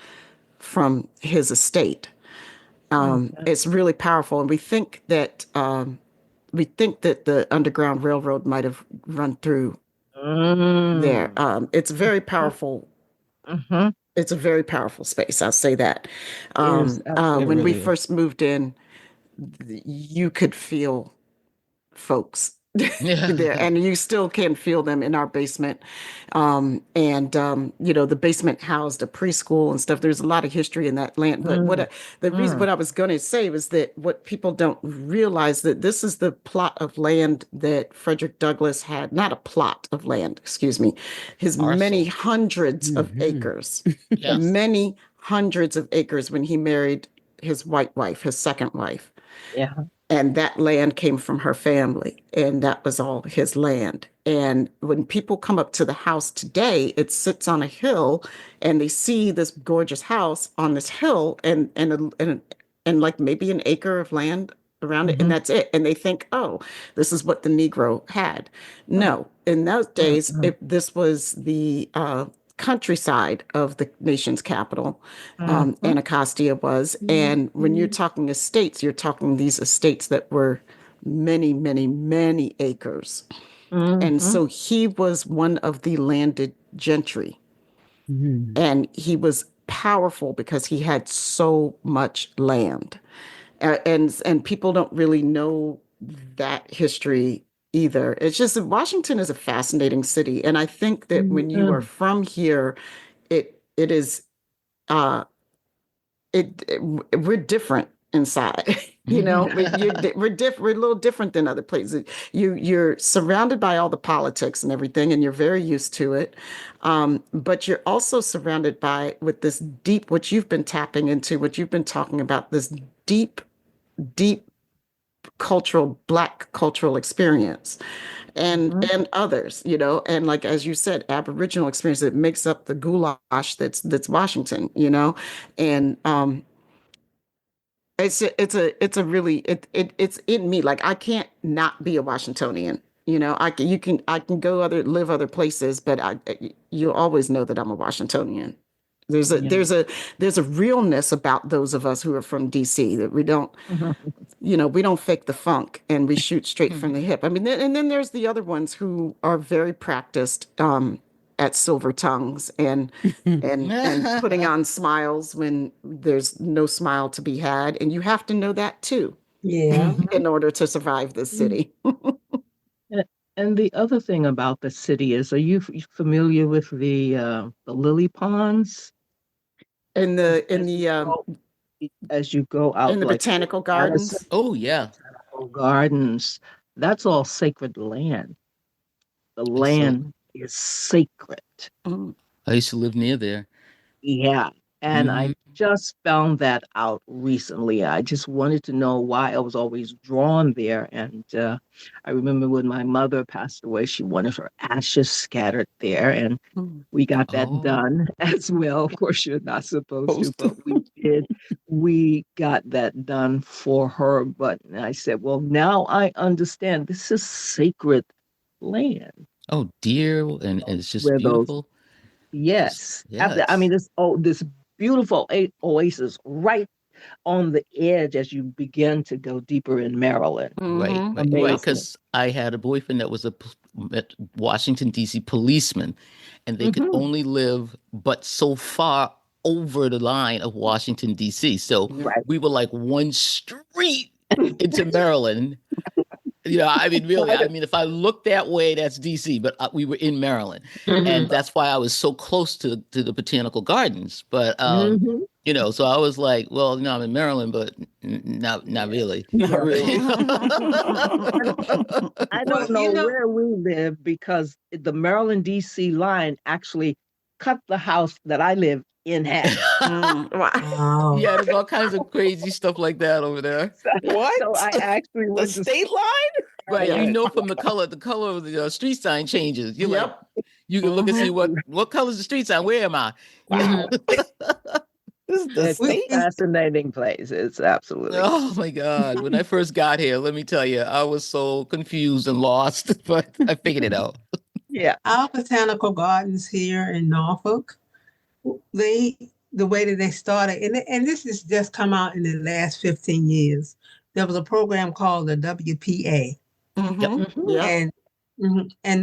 from his estate. It's really powerful, and we think that the Underground Railroad might have run through there. It's very powerful. It's a very powerful space. I'll say that. When we first moved in, you could feel folks there, and you still can feel them in our basement. The basement housed a preschool and stuff. There's a lot of history in that land. But what I was going to say was that what people don't realize that this is the plot of land that Frederick Douglass had, not a plot of land, excuse me, his many hundreds of acres, many hundreds of acres when he married his white wife, his second wife. Yeah. And that land came from her family, and that was all his land. And when people come up to the house today, it sits on a hill, and they see this gorgeous house on this hill, and like maybe an acre of land around it, and that's it. And they think, oh, this is what the Negro had. No, in those days, this was the countryside of the nation's capital. Anacostia was. And when you're talking estates, you're talking these estates that were many, many, many acres. And so he was one of the landed gentry. And he was powerful because he had so much land. And people don't really know that history either. It's just that Washington is a fascinating city. And I think that when you are from here, it is we're different inside. You know, we're different. We're a little different than other places. You're surrounded by all the politics and everything, and you're very used to it. But you're also surrounded with this deep, what you've been tapping into, what you've been talking about, this deep, deep Black cultural experience. And others, you know, and like as you said, Aboriginal experience that makes up the goulash that's Washington, you know, and it's in me. Like I can't not be a Washingtonian, you know. I can go live other places, but you'll always know that I'm a Washingtonian. There's a realness about those of us who are from DC that we don't. You know, we don't fake the funk and we shoot straight from the hip. I mean, and then there's the other ones who are very practiced at silver tongues and putting on smiles when there's no smile to be had. And you have to know that too. Yeah. In order to survive this city. And the other thing about the city is, are you familiar with the lily ponds? As you go out in the like botanical gardens. Oh yeah, botanical gardens. That's all sacred land. The land is sacred. I used to live near there. Yeah, and I just found that out recently. I just wanted to know why I was always drawn there. And I remember when my mother passed away, she wanted her ashes scattered there, and we got that done as well. Of course, you're not supposed to, but we did. We got that done for her. But I said, well, now I understand this is sacred land. Oh, dear, and it's just Where beautiful. Yes. I mean, this beautiful oasis right on the edge as you begin to go deeper in Maryland. Right. Because I had a boyfriend that was a Washington, D.C. policeman, and they could only live but so far over the line of Washington, D.C. So we were like one street into Maryland. You know, I mean, really, I mean, if I look that way, that's DC, but we were in Maryland. And that's why I was so close to the botanical gardens. But, you know, so I was like, well, no, I'm in Maryland, but not really. Not really. I don't know where we live because the Maryland DC line actually cut the house that I live in half. Wow. Yeah, there's all kinds of crazy stuff like that over there. What? So I actually the state line? Right, you know from the color of the street sign changes. You're like, you can look and see what color is the street sign. Where am I? Wow. It's a fascinating place. It's absolutely. Oh my God! When I first got here, let me tell you, I was so confused and lost, but I figured it out. Yeah, our botanical gardens here in Norfolk, the way that they started, and this has just come out in the last 15 years. There was a program called the WPA. And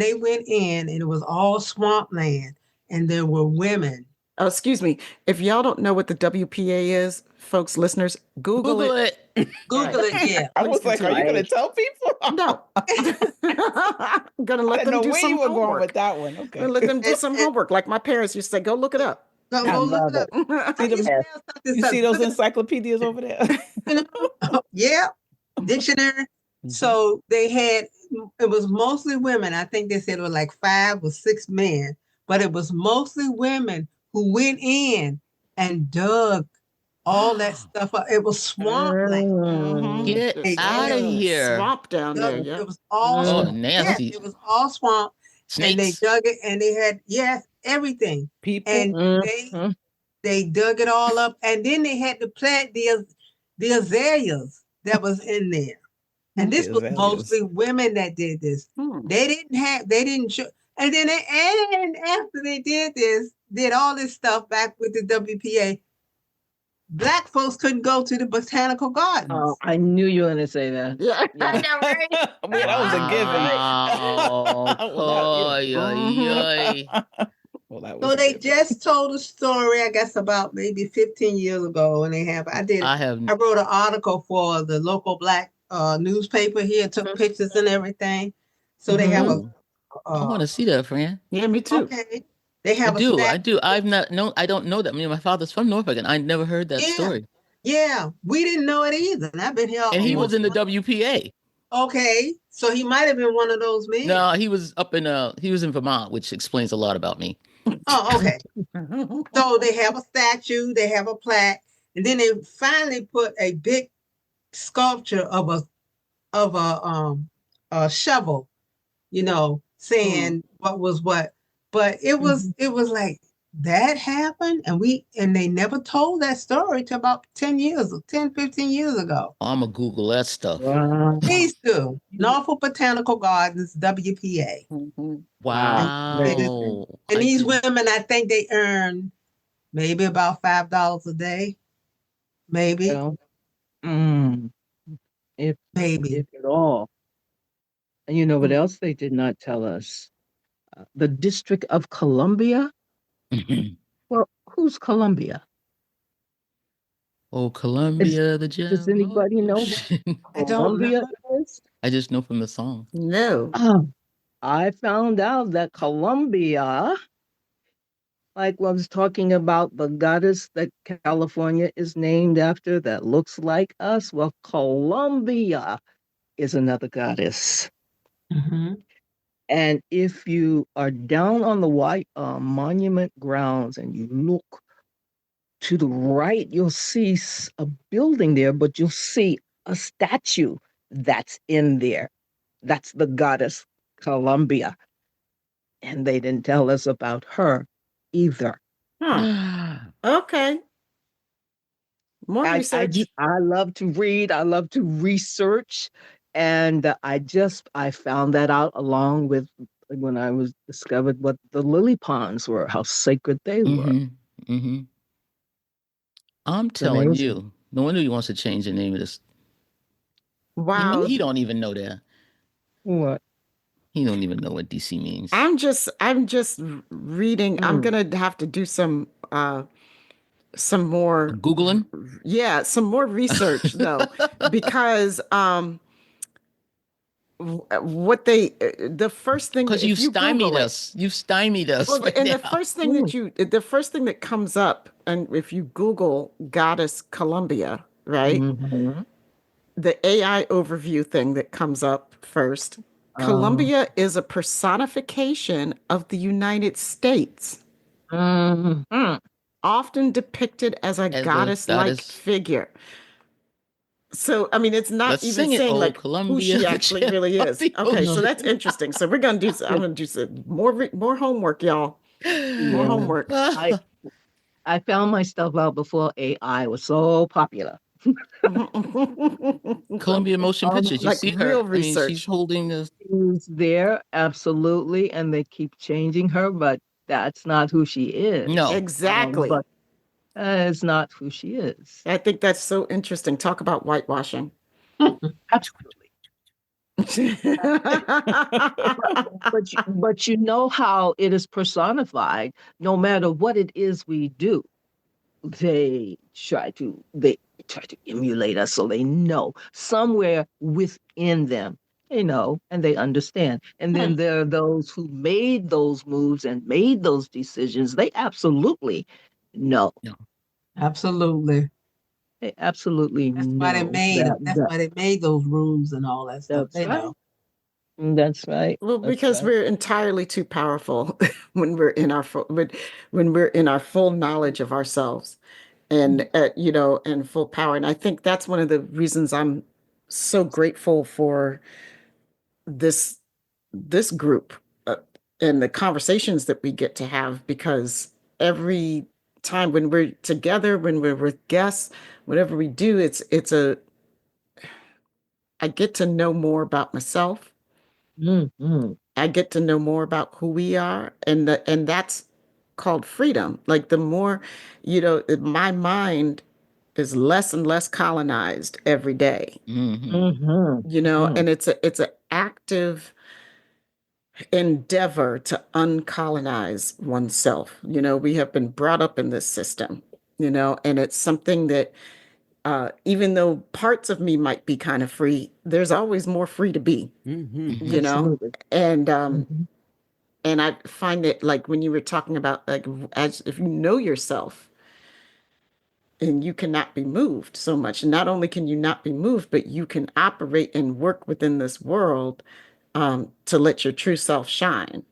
they went in, and it was all swampland, and there were women. Oh, excuse me. If y'all don't know what the WPA is, folks, listeners, Google it. Google it, yeah. I was like, are you going to tell people? No. I'm going to let them do some homework. Going with that one. Okay. Let them do some homework. Like my parents used to say, go look it up. Go look it up. You see those encyclopedias over there? Yeah, dictionary. So it was mostly women. I think they said it was like 5 or 6 men, but it was mostly women who went in and dug all that stuff up. It was swampland. Get out of here. Swamp down there. Yeah. It was all nasty. Yes, it was all swamp. Snakes. And they dug it, and they had everything. People. And they dug it all up, and then they had to plant the azaleas that was in there. And this was mostly women that did this. They didn't show. And then after they did all this stuff back with the WPA, Black folks couldn't go to the botanical gardens. Oh, I knew you were going to say that. Yeah. I know, right? I mean, that was a given. So they just told a story, I guess, about maybe 15 years ago, and I wrote an article for the local Black newspaper here, took pictures and everything. So they have I want to see that, friend. Yeah, me too. Okay. They have a statue. I do. I don't know that. I mean, my father's from Norfolk, and I never heard that story. Yeah, we didn't know it either. And I've been here. And he was in the WPA. Okay, so he might have been one of those men. No, he was in Vermont, which explains a lot about me. Oh, okay. So they have a statue, they have a plaque, and then they finally put a big sculpture of a shovel, saying what was what. But it was like that happened, and they never told that story till about 10, 15 years ago. I'm gonna Google that stuff. Wow. Please do. Norfolk Botanical Gardens, WPA. Wow. And these women, I think they earn maybe about $5 a day. Maybe. Well, if at all. And you know what else they did not tell us? The District of Columbia. Well, who's Columbia? Oh, Columbia, the gem. Does anybody know I don't know. Is? I just know from the song. No. I found out that Columbia, like I was talking about the goddess that California is named after that looks like us. Well, Columbia is another goddess. Mm-hmm. And if you are down on the White Monument grounds and you look to the right, you'll see a building there, but you'll see a statue that's in there. That's the goddess Columbia. And they didn't tell us about her either. Okay. More research. I love to read. I love to research. And I found that out along with when I was discovered what the lily ponds were, how sacred they were. Mm-hmm. I'm telling you, no wonder he wants to change the name of this. Wow. He don't even know that. What? He don't even know what DC means. I'm just reading. I'm gonna have to do some more Googling. Yeah, some more research though, because the first thing, because you stymied us. Well, right, and now. The first thing that comes up, and if you Google Goddess Columbia, right, the AI overview thing that comes up first, Columbia is a personification of the United States, often depicted as a goddess-like figure. So, I mean, it's not even saying like Columbia, who she actually really is. Okay, so that's interesting. So I'm going to do some more homework, y'all. More homework. I found my stuff out before AI was so popular. Columbia Motion Pictures. You like see her. Real research. I mean, she's holding this. She's there, absolutely, and they keep changing her, but that's not who she is. No, exactly. But it's not who she is. I think that's so interesting. Talk about whitewashing. Absolutely. but you know how it is personified. No matter what it is we do, they try to emulate us, so they know somewhere within them. They know and they understand. And then there are those who made those moves and made those decisions. They absolutely know. No. Absolutely. They absolutely That's know. Why they made those rules and all that stuff. They know. That's right. Well, because we're entirely too powerful when we're in our full knowledge of ourselves, and and full power. And I think that's one of the reasons I'm so grateful for this group and the conversations that we get to have, because every time when we're together, when we're with guests, whatever we do, I get to know more about myself. I get to know more about who we are, and that's called freedom. Like the more, my mind is less and less colonized every day. And it's an active endeavor to uncolonize oneself. We have been brought up in this system, and it's something that even though parts of me might be kind of free, there's always more free to be, and And I find that, like, when you were talking about, like, as if you know yourself and you cannot be moved so much, not only can you not be moved, but you can operate and work within this world, to let your true self shine,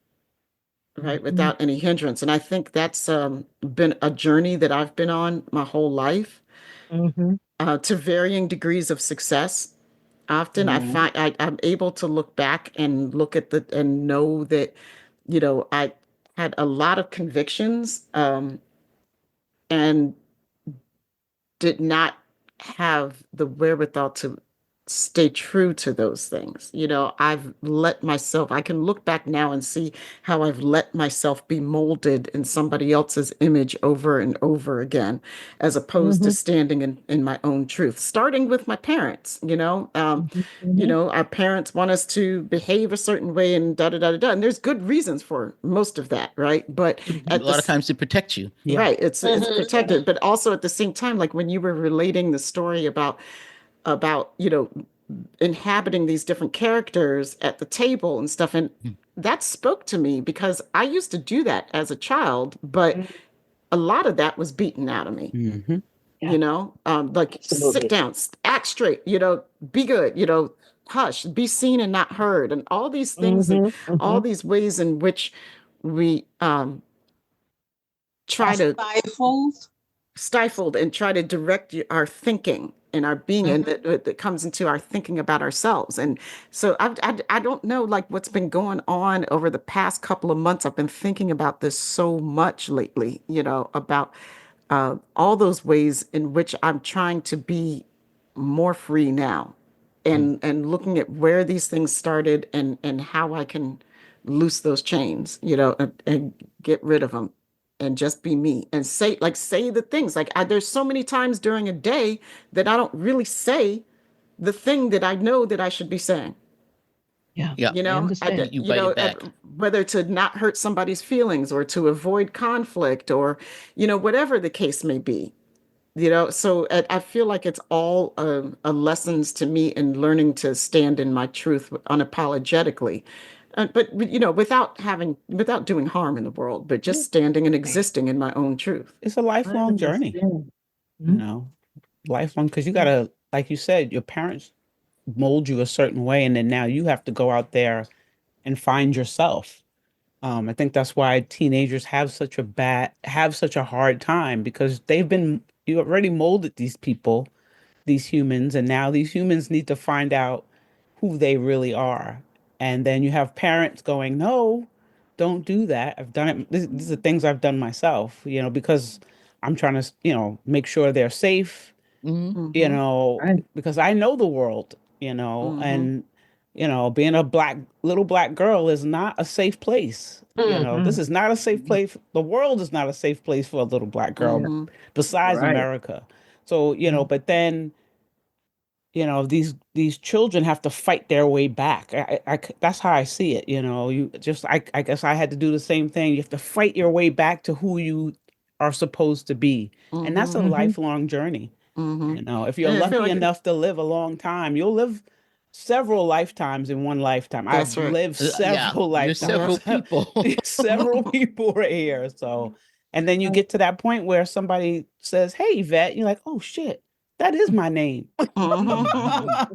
right, Mhm. without any hindrance. And I think that's been a journey that I've been on my whole life, Mhm. to varying degrees of success. Often I Mhm. find I'm able to look back and look at the and know that, I had a lot of convictions, and did not have the wherewithal to stay true to those things. I've let myself, I can look back now and see how I've let myself be molded in somebody else's image over and over again, as opposed to Mhm. standing in my own truth, starting with my parents. Mhm. Mhm. Our parents want us to behave a certain way and da da da da da. And there's good reasons for most of that, right? But A at lot of the times to protect you. Yeah. right, it's Mhm. protected, but also at the same time, like when you were relating the story about inhabiting these different characters at the table and stuff, and Mm. that spoke to me because I used to do that as a child, but Mhm. a lot of that was beaten out of me. Hmm. Yeah, Like, sit absolutely. down, act straight, be good, hush, be seen and not heard, and all these things, and Mhm. all Mhm. these ways in which we Are try to stifled. stifled and try to direct our thinking and our being, and Mhm. that comes into our thinking about ourselves. And so I don't know, like, what's been going on over the past couple of months. I've been thinking about this so much lately, about all those ways in which I'm trying to be more free now, Mm. and looking at where these things started, and how I can loose those chains, and get rid of them, and just be me, and say the things, like, there's so many times during a day that I don't really say the thing that I know that I should be saying. Yeah, Yeah. I understand. You bite it back. Whether to not hurt somebody's feelings, or to avoid conflict, or whatever the case may be. So I feel like it's all a lessons to me in learning to stand in my truth unapologetically, but without doing harm in the world, but just Yeah. standing and existing in my own truth. It's a I lifelong journey, understand. you Mhm. know, lifelong, because you gotta, like you said, your parents mold you a certain way, and then now you have to go out there and find yourself. I think that's why teenagers have such a hard time, because you already molded these people, these humans, and now these humans need to find out who they really are. And then you have parents going, no, don't do that. I've done it. These are things I've done myself, because I'm trying to, make sure they're safe, Hmm. Mm-hmm. Right. because I know the world, Mm-hmm. and, being a little black girl is not a safe place. This Mhm. is not a safe place. The world is not a safe place for a little black girl Yeah, Mm-hmm. besides right. America. So, Mhm. but then, these children have to fight their way back. That's how I see it. I guess I had to do the same thing. You have to fight your way back to who you are supposed to be. And that's Mm-hmm. a Mhm. lifelong journey. Mm-hmm. If you're And I feel lucky like enough to live a long time, you'll live several lifetimes in one lifetime. that's I've right. lived Yeah. several There's Yeah. several lifetimes. people. Several people right here. So, and then you get to that point where somebody says, "Hey, Vet," you're like, "Oh shit, that is my name." Mm-hmm. Mhm.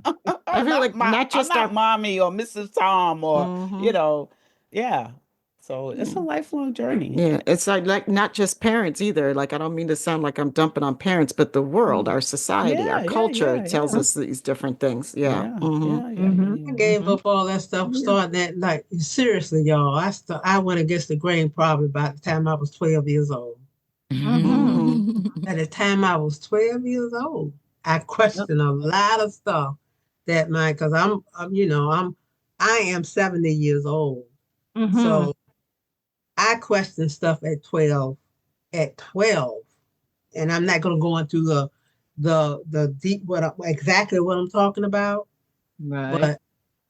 I I'm feel not like not I'm just not our. mommy or Mrs. Tom, or Mm-hmm. yeah. So it's a lifelong journey. Yeah, it's like not just parents either. Like, I don't mean to sound like I'm dumping on parents, but the world, our society, our Yeah, yeah, culture yeah, tells yeah, us these different things. Yeah. yeah, Mm-hmm. yeah, yeah, yeah, Mhm. yeah. I gave Mhm. up all that stuff Yeah. starting that, like, seriously, y'all. I went against the grain probably by the time I was 12 years old. Mhm. Mm-hmm. By the time I was 12 years old, I Yep. questioned a lot of stuff because I am 70 years old. Mhm. So I questioned stuff at 12. And I'm not going to go into the deep, exactly what I'm talking about, Right. but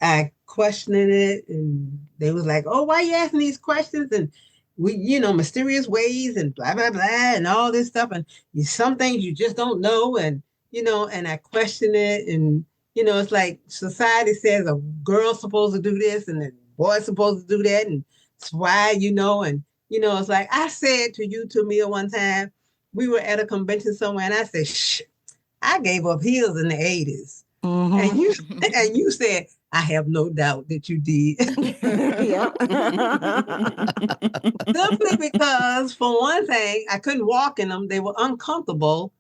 I questioned it, and they was like, "Oh, why you asking these questions?" And we, mysterious ways and blah blah blah and all this stuff, and some things you just don't know, and and I question it, and it's like society says a girl's supposed to do this and a boy's supposed to do that, and why, and it's like I said to you, Tamia, one time, we were at a convention somewhere, and I said, "Shh, I gave up heels in the 80s." And you said, "I have no doubt that you did." Simply because, for one thing, I couldn't walk in them. They were uncomfortable,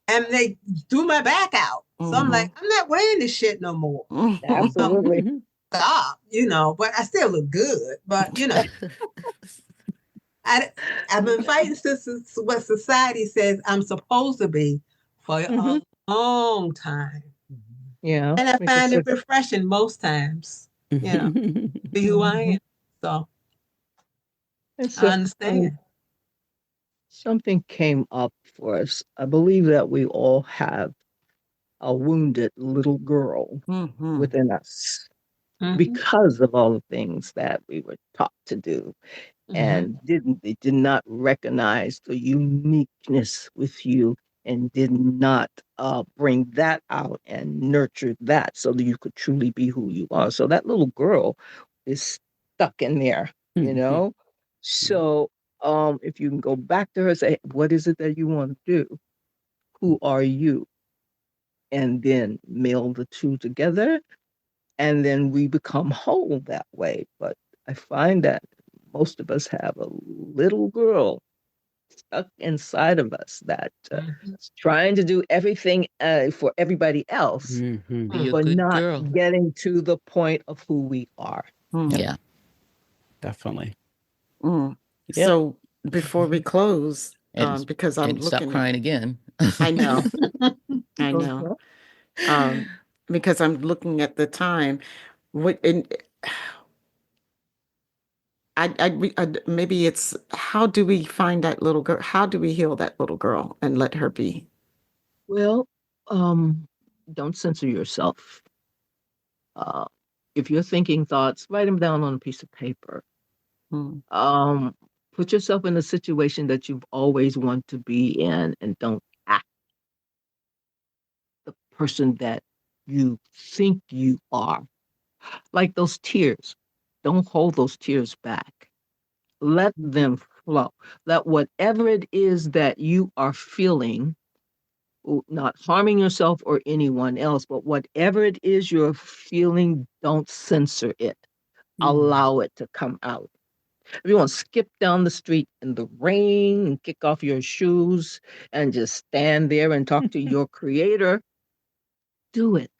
and they threw my back out. So I'm like, I'm not wearing this shit no more. Absolutely. Stop, but I still look good. But, I've been fighting since what society says I'm supposed to be for a long time. Yeah. And I find it refreshing most times, be who I am. So I understand. Something came up for us. I believe that we all have a wounded little girl within us because of all the things that we were taught to do and they did not recognize the uniqueness with you and did not bring that out and nurture that so that you could truly be who you are. So that little girl is stuck in there, So if you can go back to her and say, what is it that you want to do? Who are you? And then meld the two together, and then we become whole that way. But I find that most of us have a little girl stuck inside of us that is trying to do everything for everybody else, but not getting to the point of who we are. Yeah, definitely. Yep. So before we close, because I'm looking, stop crying again. I know, I know. Because I'm looking at the time. Maybe it's, how do we find that little girl? How do we heal that little girl and let her be? Well, don't censor yourself. If you're thinking thoughts, write them down on a piece of paper. Put yourself in a situation that you've always wanted to be in, and don't act the person that you think you are. Like those tears. Don't hold those tears back. Let them flow. Let whatever it is that you are feeling, not harming yourself or anyone else, but whatever it is you're feeling, don't censor it. Allow it to come out. If you want to skip down the street in the rain and kick off your shoes and just stand there and talk to your creator, do it.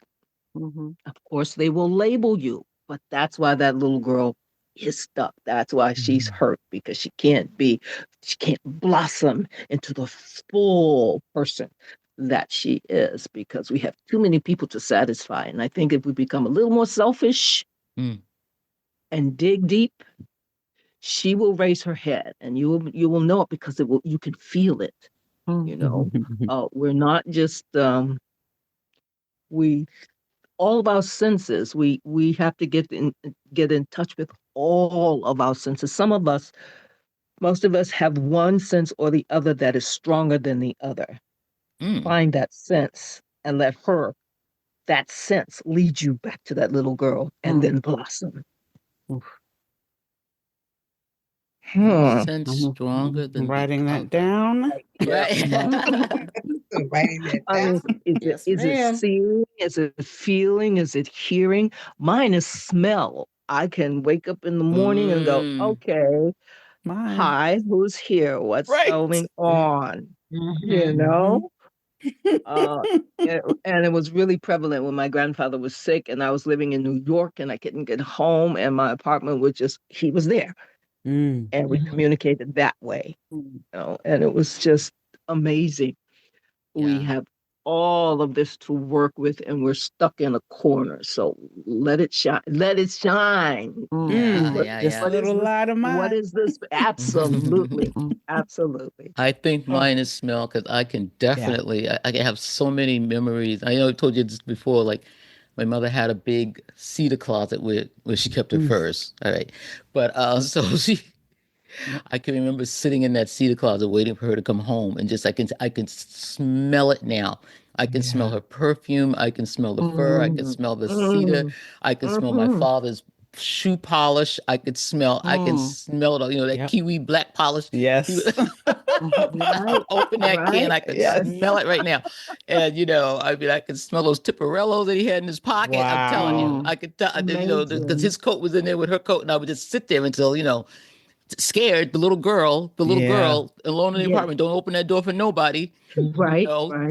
Of course, they will label you, but that's why that little girl is stuck. That's why she's hurt, because she can't blossom into the full person that she is, because we have too many people to satisfy. And I think if we become a little more selfish and dig deep, she will raise her head, and you will know it, because you can feel it. We're not just all of our senses. We have to get in touch with all of our senses. Most of us have one sense or the other that is stronger than the other. Find that sense and let that sense lead you back to that little girl, and then blossom. Sense stronger than writing that down. Right. Writing that down. Is it seeing? Is it feeling? Is it hearing? Mine is smell. I can wake up in the morning and go, okay, hi, who's here? What's going on? And it was really prevalent when my grandfather was sick and I was living in New York and I couldn't get home, and my apartment he was there. And we communicated that way, and it was just amazing. We have all of this to work with, and we're stuck in a corner. So let it shine. Let it shine. Just a little light of mine. What is this? Absolutely. Absolutely. I think mine is smell, because I can definitely, I can have so many memories. I know I told you this before, like my mother had a big cedar closet where she kept her furs. All right. But so I can remember sitting in that cedar closet waiting for her to come home, and just I can smell it now. I can smell her perfume. I can smell the fur. I can smell the cedar. I can smell my father's shoe polish. I could smell. I can smell the, that kiwi black polish. Yes. Open that can. I could smell it right now. And I could smell those Tipperellos that he had in his pocket. Wow. I'm telling you, I could tell. Because his coat was in there with her coat, and I would just sit there until scared. The little girl alone in the apartment. Don't open that door for nobody. Right.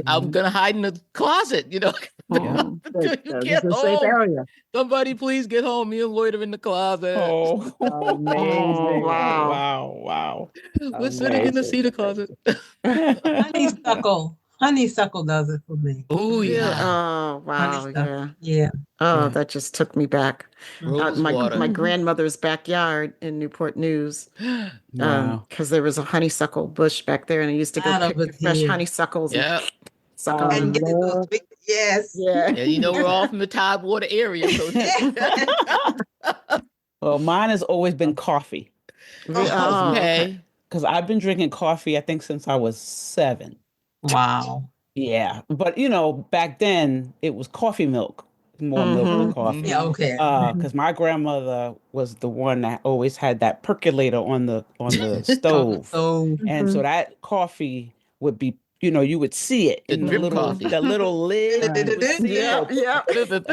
I'm gonna hide in the closet. You get home. Safe area. Somebody please get home. Me and Lloyd are in the closet. Oh, amazing! Wow! We're sitting in the cedar closet. Honeysuckle does it for me. Oh yeah. Oh wow. Yeah. Oh, that just took me back. My My grandmother's backyard in Newport News. Because there was a honeysuckle bush back there, and I used to go pick the fresh honeysuckles. Yeah. And get those big, yes. Yeah. We're all from the Tidewater area. So well, mine has always been coffee. Okay. Because I've been drinking coffee, I think, since I was 7. Wow. Yeah. But, back then it was coffee milk, more milk than coffee. Yeah, okay. Because my grandmother was the one that always had that percolator on the stove. And so that coffee would be, you would see it in the little lid. And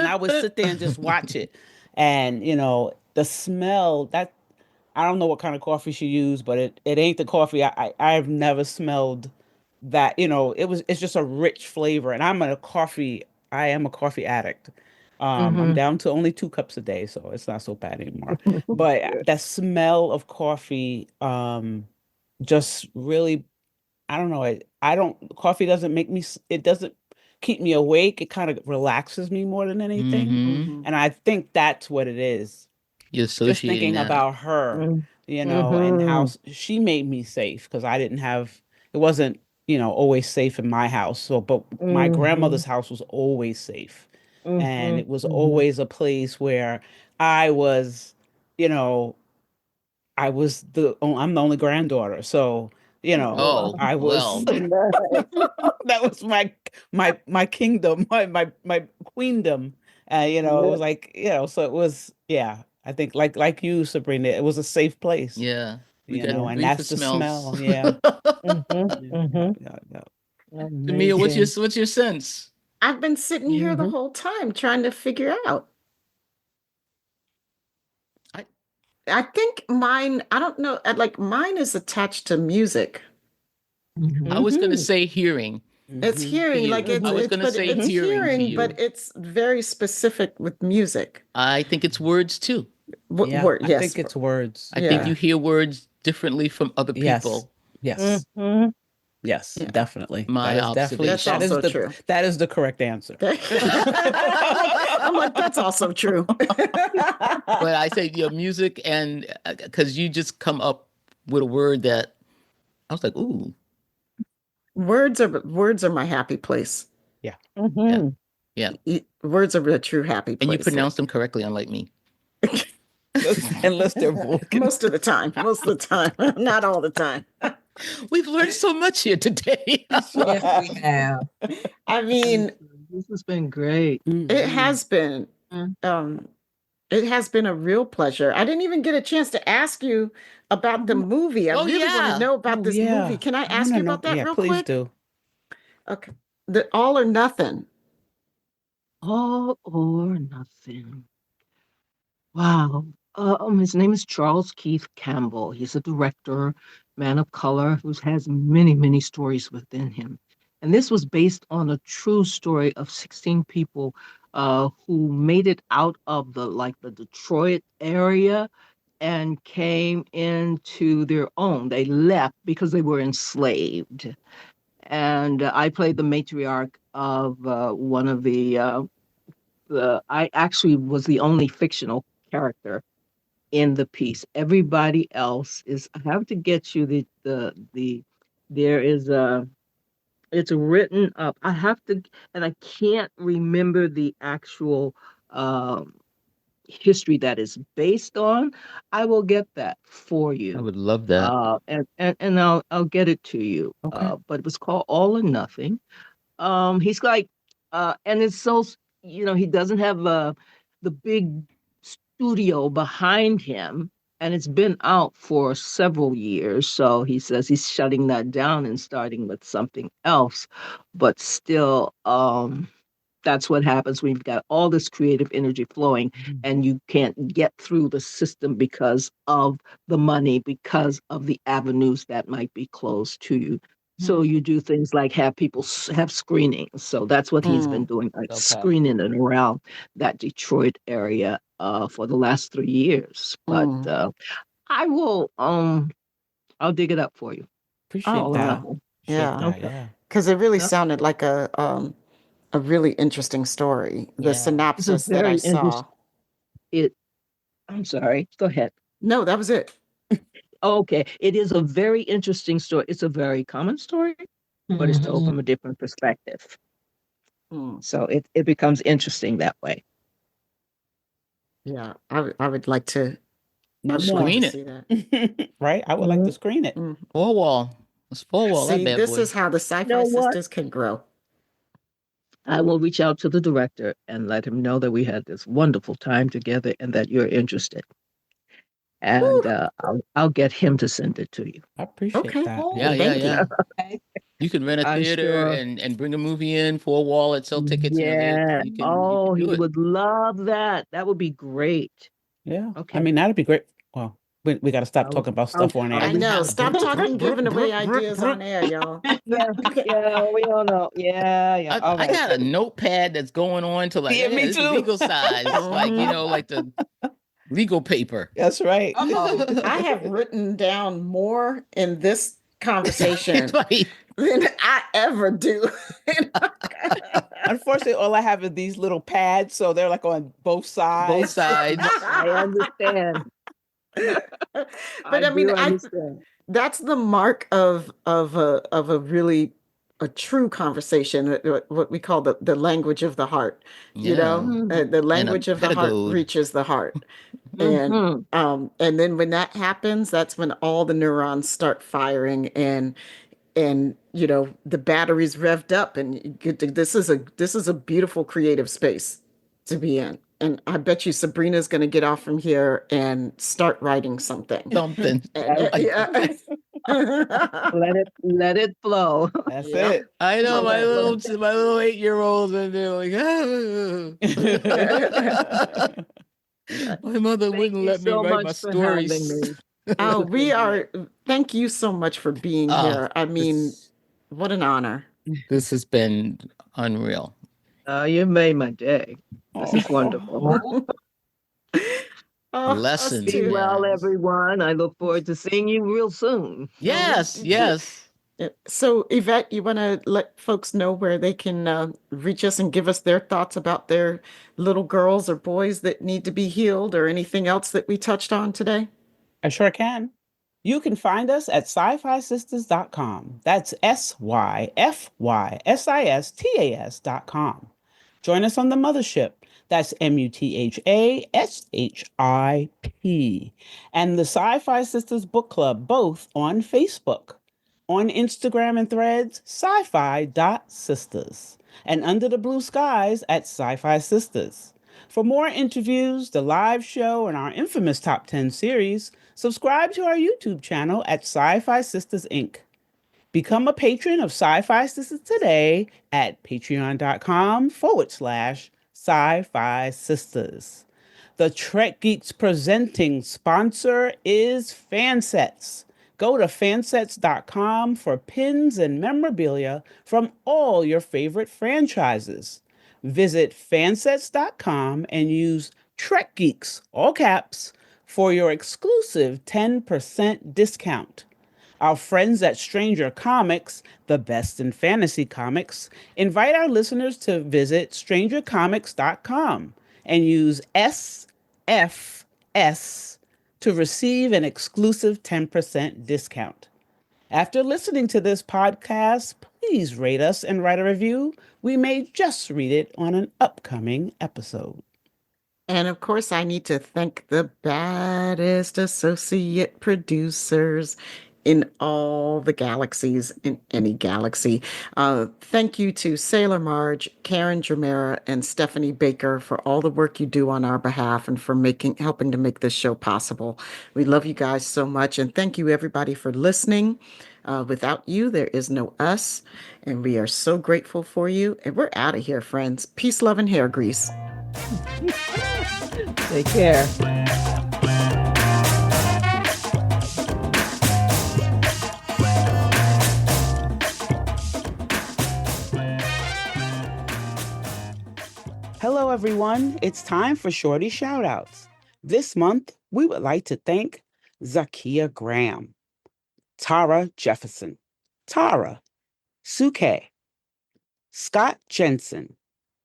I would sit there and just watch it. And, the smell, that I don't know what kind of coffee she used, but it ain't the coffee. I've never smelled that, it's just a rich flavor. And I am a coffee addict. I'm down to only 2 cups a day, so it's not so bad anymore. But that smell of coffee, just really, I don't know. Coffee doesn't it doesn't keep me awake. It kind of relaxes me more than anything. And I think that's what it is. You're just thinking about her, and how she made me safe, because it wasn't, always safe in my house. So, but my grandmother's house was always safe. And it was always a place where I was, I'm the only granddaughter. So, I was, that was my kingdom, my queendom. It was like, so it was, I think like you, Sabrina, it was a safe place. Yeah. And that's the smell. Yeah. Mia, what's your sense? I've been sitting here the whole time trying to figure out. I think mine, I don't know, mine is attached to music. I was going to say hearing. It's hearing, I was going to say it's hearing, but it's very specific with music. I think it's words too. I think it's words. I think you hear words differently from other people. Yes. Yes, definitely. My observation. That's also true. That is the correct answer. I'm like, that's also true. But I say music, and because you just come up with a word that I was like, ooh. Words are my happy place. Yeah. Yeah. Words are a true happy place. And you pronounce them correctly, unlike me. Unless they're broken. Most of the time. Not all the time. We've learned so much here today. Yes, we have. I mean, this has been great. It has been. It has been a real pleasure. I didn't even get a chance to ask you about the movie. I really want to know about this movie. Can I ask you about that real quick? Please do. Okay. The All or Nothing. All or Nothing. Wow. His name is Charles Keith Campbell. He's a director, man of color, who has many, many stories within him. And this was based on a true story of 16 people who made it out of the Detroit area and came into their own. They left because they were enslaved. And I played the matriarch of one of I actually was the only fictional character in the piece. Everybody else is, I have to get you there is it's written up. I have to, and I can't remember the actual history that is based on. I will get that for you. I would love that. And I'll get it to you. Okay. But it was called All or Nothing. And it's so, he doesn't have the big studio behind him, and it's been out for several years. So he says he's shutting that down and starting with something else. But still, that's what happens when you've got all this creative energy flowing and you can't get through the system because of the money, because of the avenues that might be closed to you. So you do things like have people have screenings. So that's what he's been doing, like screening it around that Detroit area for the last 3 years. But I will I'll dig it up for you. Appreciate that. Yeah. Because it really sounded like a really interesting story. The synopsis that I saw. I'm sorry. Go ahead. No, that was it. Okay. It is a very interesting story. It's a very common story, but it's told from a different perspective. So it becomes interesting that way. Yeah, I would like to screen it. See that. Right? I would like to screen it. Four wall. It's four wall. See, this is how the SyFy Sistas can grow. I will reach out to the director and let him know that we had this wonderful time together and that you're interested. And I'll get him to send it to you. I appreciate that. Yeah. You can rent a theater and bring a movie in for a wall and sell tickets. Yeah. You can he would love that. That would be great. Yeah. Okay. I mean, that'd be great. Well, we got to stop talking about stuff on air. I know. Stop talking, giving away ideas on air, y'all. Yeah, we all know. Yeah. I got a notepad that's going on to like me too. legal size, like like the legal paper. That's right. I have written down more in this conversation than I ever do. Unfortunately, all I have is these little pads, so they're like on both sides. Both sides. I understand. But I mean, that's the mark of a really a true conversation, what we call the language of the heart. You know, the language of the heart reaches the heart. And then when that happens, that's when all the neurons start firing and the battery's revved up, and this is a beautiful creative space to be in. And I bet you Sabrina's going to get off from here and start writing something. Let it flow. That's it. I know my little 8-year-old, and they're like, my mother wouldn't let me write my stories. Thank you so much for being here. I mean, what an honor. This has been unreal. You made my day. This is wonderful. Lessons. Be well, everyone. I look forward to seeing you real soon. Yes. So, Yvette, you want to let folks know where they can reach us and give us their thoughts about their little girls or boys that need to be healed, or anything else that we touched on today? I sure can. You can find us at SyFySistas.com. That's SyFySistas.com. Join us on the mothership. That's MUTHASHIP. And the SyFy Sistas Book Club, both on Facebook. On Instagram and Threads, sci-fi.sistas. And under the blue skies at SyFy Sistas. For more interviews, the live show, and our infamous Top 10 series, subscribe to our YouTube channel at SyFy Sistas Inc. Become a patron of SyFy Sistas today at patreon.com/SyFy Sistas. The Trek Geeks presenting sponsor is Fansets. Go to fansets.com for pins and memorabilia from all your favorite franchises. Visit fansets.com and use Trek Geeks, all caps, for your exclusive 10% discount. Our friends at Stranger Comics, the best in fantasy comics, invite our listeners to visit strangercomics.com and use SFS to receive an exclusive 10% discount. After listening to this podcast, please rate us and write a review. We may just read it on an upcoming episode. And of course, I need to thank the baddest associate producers, in all the galaxies, in any galaxy. Thank you to Sailor Marge, Karen Dramera, and Stephanie Baker for all the work you do on our behalf and for helping to make this show possible. We love you guys so much, and thank you everybody for listening. Without you, there is no us, and we are so grateful for you. And we're out of here, friends. Peace, love, and hair grease. Take care. Hello, everyone. It's time for Shorty Shoutouts. This month, we would like to thank Zakia Graham, Tara Jefferson, Tara, Suke, Scott Jensen,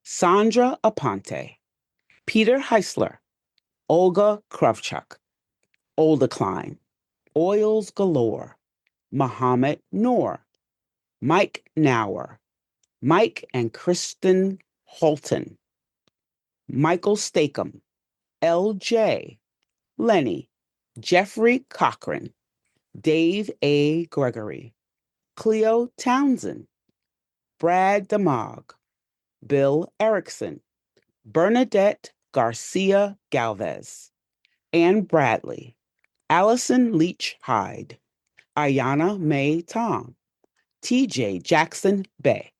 Sandra Aponte, Peter Heisler, Olga Kravchuk, Olda Klein, Oils Galore, Muhammad Noor, Mike Nauer, Mike and Kristen Holton, Michael Stakem, L.J., Lenny, Jeffrey Cochran, Dave A. Gregory, Cleo Townsend, Brad DeMog, Bill Erickson, Bernadette Garcia Galvez, Ann Bradley, Allison Leach Hyde, Ayana May Tong, T.J. Jackson Bay,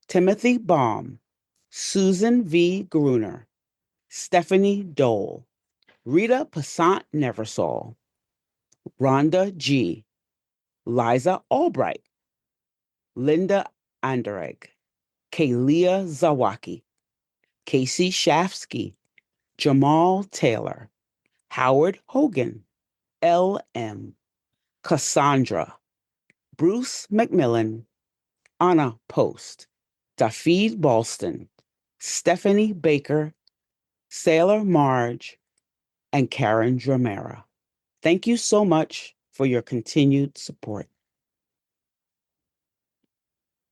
Timothy Baum, Susan V. Gruner, Stephanie Dole, Rita Passant Neversole, Rhonda G., Liza Albright, Linda Anderegg, Kalia Zawaki, Casey Shafsky, Jamal Taylor, Howard Hogan, L.M., Cassandra, Bruce McMillan, Anna Post, Dafid Balston, Stephanie Baker, Sailor Marge, and Karen Dramera. Thank you so much for your continued support.